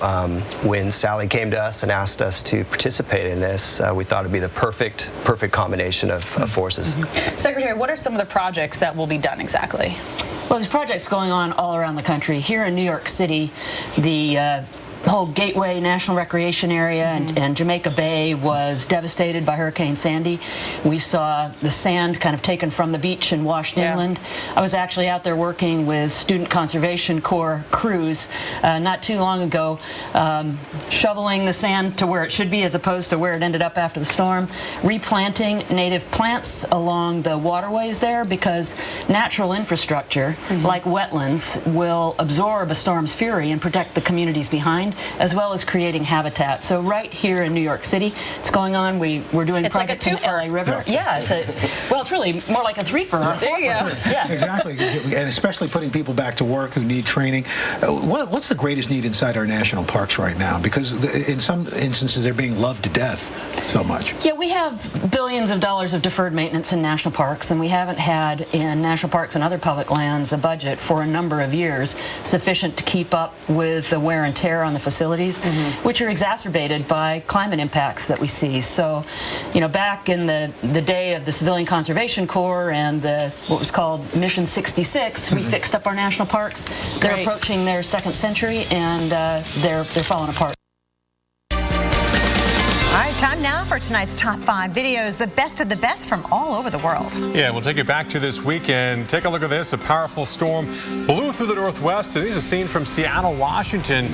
when Sally came to us and asked us to participate in this, we thought it'd be the perfect combination of forces. Secretary, what are some of the projects that will be done exactly? Well, there's projects going on all around the country. Here in New York City, the whole Gateway National Recreation Area and Jamaica Bay was devastated by Hurricane Sandy. We saw the sand kind of taken from the beach and washed inland. I was actually out there working with Student Conservation Corps crews not too long ago, shoveling the sand to where it should be as opposed to where it ended up after the storm, replanting native plants along the waterways there, because natural infrastructure like wetlands will absorb a storm's fury and protect the communities behind, as well as creating habitat. So right here in New York City, it's going on. We're doing projects in the LA River. Yeah, it's really more like a threefer. There you go. Yeah, exactly. And especially putting people back to work who need training. What's the greatest need inside our national parks right now? Because in some instances, they're being loved to death so much. Yeah, we have billions of dollars of deferred maintenance in national parks, and we haven't had in national parks and other public lands a budget for a number of years sufficient to keep up with the wear and tear on the facilities, which are exacerbated by climate impacts that we see. So, back in the day of the Civilian Conservation Corps and what was called Mission 66, we fixed up our national parks. They're approaching their second century, and they're falling apart. All right, time now for tonight's top 5 videos, the best of the best from all over the world. Yeah, we'll take you back to this weekend. Take a look at this. A powerful storm blew through the Northwest. And these are scenes from Seattle, Washington,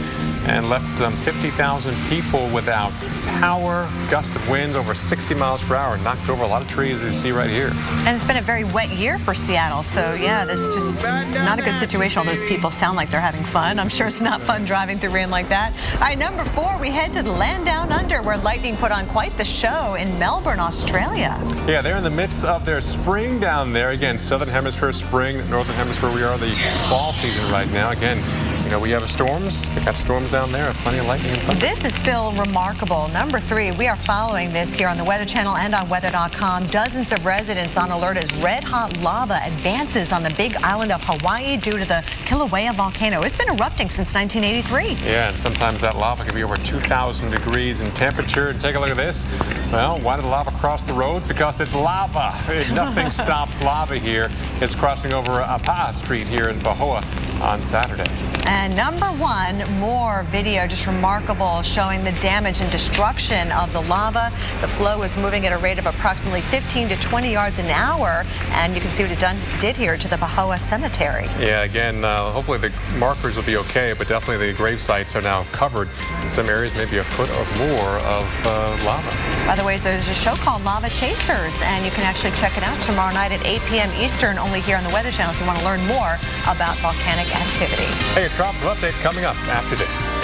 and left some 50,000 people without power. Gust of winds over 60 miles per hour, knocked over a lot of trees, as you see right here. And it's been a very wet year for Seattle, so yeah, this is just not a good situation. All those people sound like they're having fun. I'm sure it's not fun driving through rain like that. All right, number 4, we head to the land down under, where lightning put on quite the show in Melbourne, Australia. Yeah, they're in the midst of their spring down there. Again, Southern Hemisphere spring, Northern Hemisphere, we are the fall season right now. Again, we have storms. They got storms down there, plenty of lightning and thunder. This is still remarkable. Number 3, we are following this here on the Weather Channel and on weather.com. Dozens of residents on alert as red-hot lava advances on the big island of Hawaii due to the Kilauea volcano. It's been erupting since 1983. Yeah, and sometimes that lava can be over 2,000 degrees in temperature. And take a look at this. Well, why did the lava cross the road? Because it's lava. Nothing stops lava here. It's crossing over Apa'a Street here in Pahoa on Saturday. And number 1, more video, just remarkable, showing the damage and destruction of the lava. The flow is moving at a rate of approximately 15 to 20 yards an hour, and you can see what it did here to the Pahoa Cemetery. Yeah, again, hopefully the markers will be okay, but definitely the grave sites are now covered. In some areas, maybe a foot or more of lava. By the way, there's a show called Lava Chasers, and you can actually check it out tomorrow night at 8 p.m. Eastern, only here on the Weather Channel if you want to learn more about volcanic activity. Hey, a tropical update coming up after this.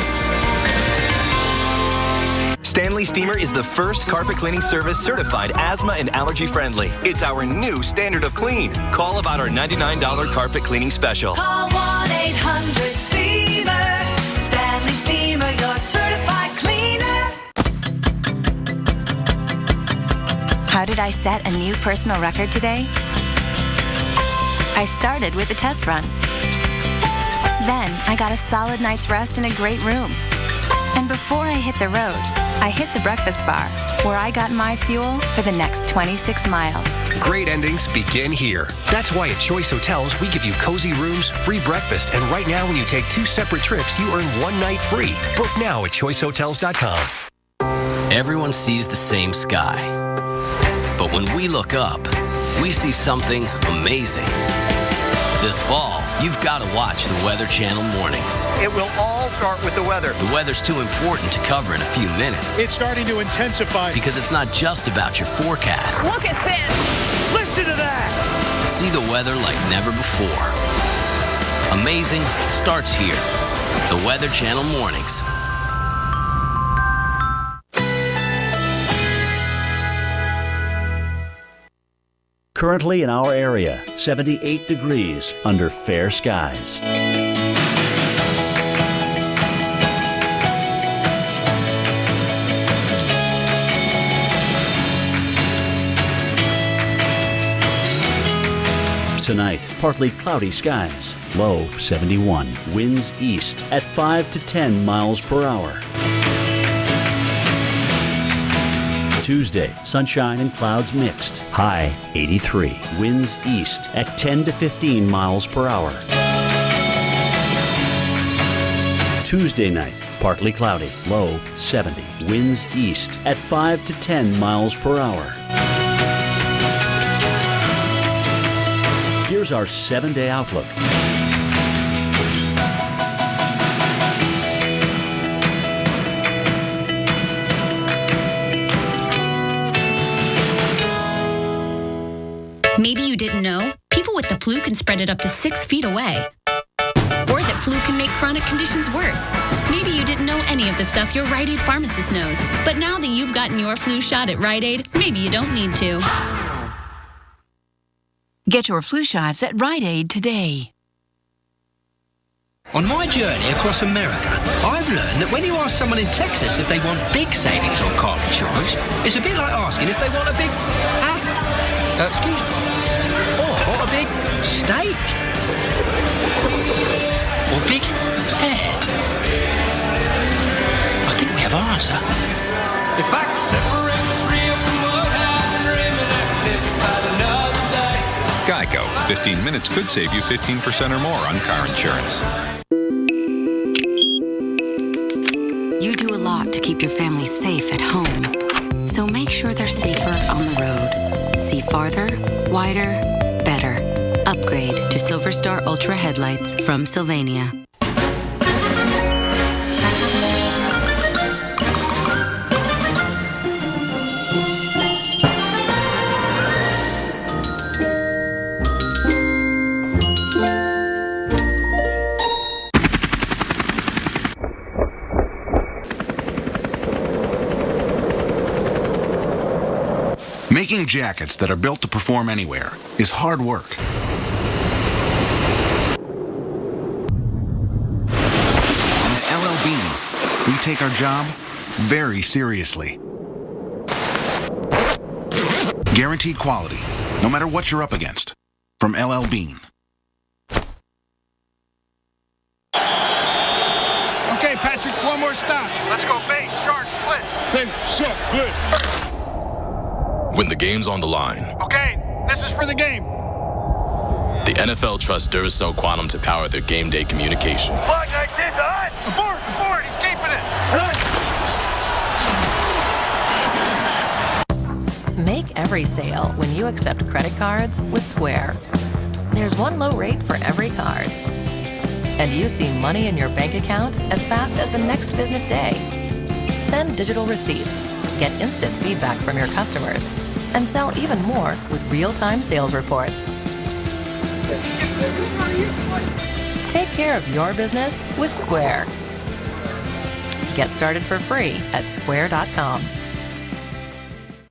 Stanley Steamer is the first carpet cleaning service certified asthma and allergy friendly. It's our new standard of clean. Call about our $99 carpet cleaning special. Call 1-800-STEAMER. Stanley Steamer, your certified cleaner. How did I set a new personal record today? I started with a test run. Then I got a solid night's rest in a great room. And before I hit the road, I hit the breakfast bar, where I got my fuel for the next 26 miles. Great endings begin here. That's why at Choice Hotels, we give you cozy rooms, free breakfast, and right now when you take 2 separate trips, you earn 1 night free. Book now at choicehotels.com. Everyone sees the same sky. But when we look up, we see something amazing. This fall, you've got to watch the Weather Channel mornings. It will all start with the weather. The weather's too important to cover in a few minutes. It's starting to intensify. Because it's not just about your forecast. Look at this. Listen to that. See the weather like never before. Amazing starts here. The Weather Channel mornings. Currently in our area, 78 degrees under fair skies. Tonight, partly cloudy skies, low 71. Winds east at 5 to 10 miles per hour. Tuesday, sunshine and clouds mixed, high 83. Winds east at 10 to 15 miles per hour. Tuesday night, partly cloudy, low 70. Winds east at 5 to 10 miles per hour. Here's our 7-day outlook. Maybe you didn't know, people with the flu can spread it up to 6 feet away. Or that flu can make chronic conditions worse. Maybe you didn't know any of the stuff your Rite Aid pharmacist knows. But now that you've gotten your flu shot at Rite Aid, maybe you don't need to. Get your flu shots at Rite Aid today. On my journey across America, I've learned that when you ask someone in Texas if they want big savings on car insurance, it's a bit like asking if they want a big hat. Excuse me. Or a big steak. Or big hair. I think we have our answer. If I could separate what's real from what happened, maybe find another day. Geico. 15 minutes could save you 15% or more on car insurance. You do a lot to keep your family safe at home. So make sure they're safer on the road. See farther, wider, better. Upgrade to Silver Star Ultra headlights from Sylvania. Making jackets that are built to perform anywhere is hard work. And at LL Bean, we take our job very seriously. Guaranteed quality, no matter what you're up against. From LL Bean. Okay, Patrick, one more stop. Let's go base, shark, blitz. Base, shark, blitz. When the game's on the line. Okay, this is for the game. The NFL trusts Duracell Quantum to power their game day communication. Block 19 to hot. Abort, he's keeping it. Make every sale when you accept credit cards with Square. There's one low rate for every card. And you see money in your bank account as fast as the next business day. Send digital receipts, get instant feedback from your customers, and sell even more with real-time sales reports. Take care of your business with Square. Get started for free at square.com.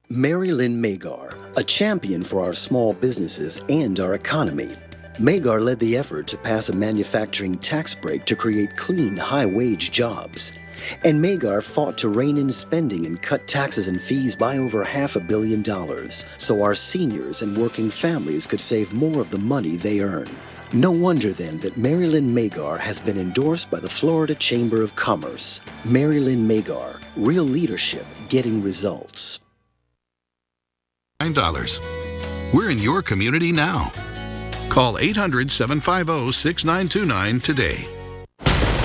Mary Lynn Magar, a champion for our small businesses and our economy. Magar led the effort to pass a manufacturing tax break to create clean, high-wage jobs. And Magar fought to rein in spending and cut taxes and fees by over $500 million, so our seniors and working families could save more of the money they earn. No wonder then that Mary Lynn Magar has been endorsed by the Florida Chamber of Commerce. Mary Lynn Magar, real leadership getting results. $9. We're in your community now. Call 800-750-6929 today.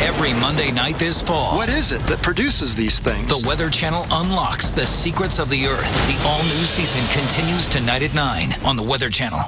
Every Monday night this fall. What is it that produces these things? The Weather Channel unlocks the secrets of the Earth. The all-new season continues tonight at 9 on the Weather Channel.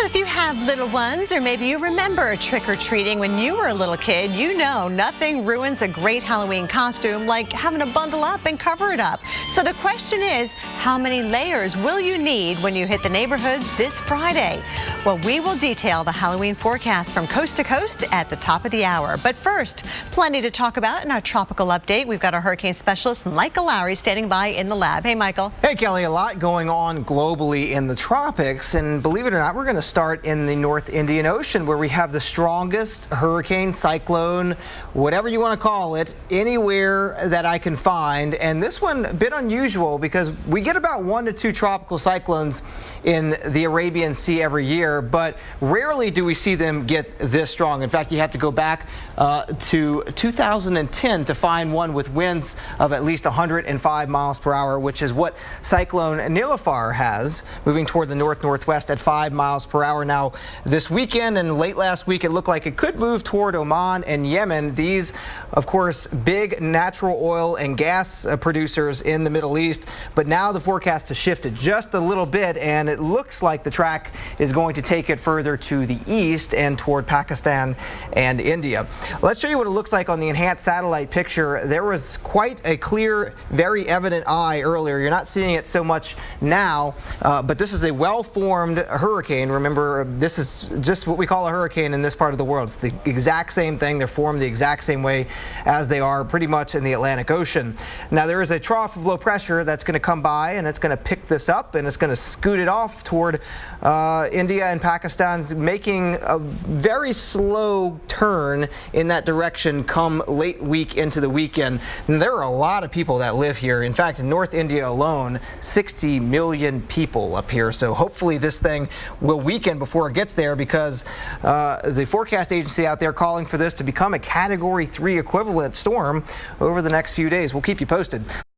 If you have little ones, or maybe you remember trick-or-treating when you were a little kid, you know nothing ruins a great Halloween costume like having to bundle up and cover it up. So the question is, how many layers will you need when you hit the neighborhoods this Friday? Well, we will detail the Halloween forecast from coast to coast at the top of the hour. But first, plenty to talk about in our tropical update. We've got our hurricane specialist, Michael Lowry, standing by in the lab. Hey, Michael. Hey, Kelly. A lot going on globally in the tropics. And believe it or not, we're going to start in the North Indian Ocean, where we have the strongest hurricane, cyclone, whatever you want to call it, anywhere that I can find. And this one a bit unusual because we get about 1 to 2 tropical cyclones in the Arabian Sea every year, but rarely do we see them get this strong. In fact, you have to go back to 2010 to find one with winds of at least 105 miles per hour, which is what Cyclone Nilüfer has, moving toward the north-northwest at 5 miles per hour. Now, this weekend and late last week, it looked like it could move toward Oman and Yemen. These, of course, big natural oil and gas producers in the Middle East. But now the forecast has shifted just a little bit, and it looks like the track is going to take it further to the east and toward Pakistan and India. Let's show you what it looks like on the enhanced satellite picture. There was quite a clear, very evident eye earlier. You're not seeing it so much now, but this is a well-formed hurricane. Remember, this is just what we call a hurricane in this part of the world. It's the exact same thing. They're formed the exact same way as they are pretty much in the Atlantic Ocean. Now, there is a trough of low pressure that's going to come by, and it's going to pick this up, and it's going to scoot it off toward India and Pakistan's, making a very slow turn in that direction come late week into the weekend. And there are a lot of people that live here. In fact, in North India alone, 60 million people up here. So hopefully this thing will weaken before it gets there, because the forecast agency out there calling for this to become a Category 3 equivalent storm over the next few days. We'll keep you posted.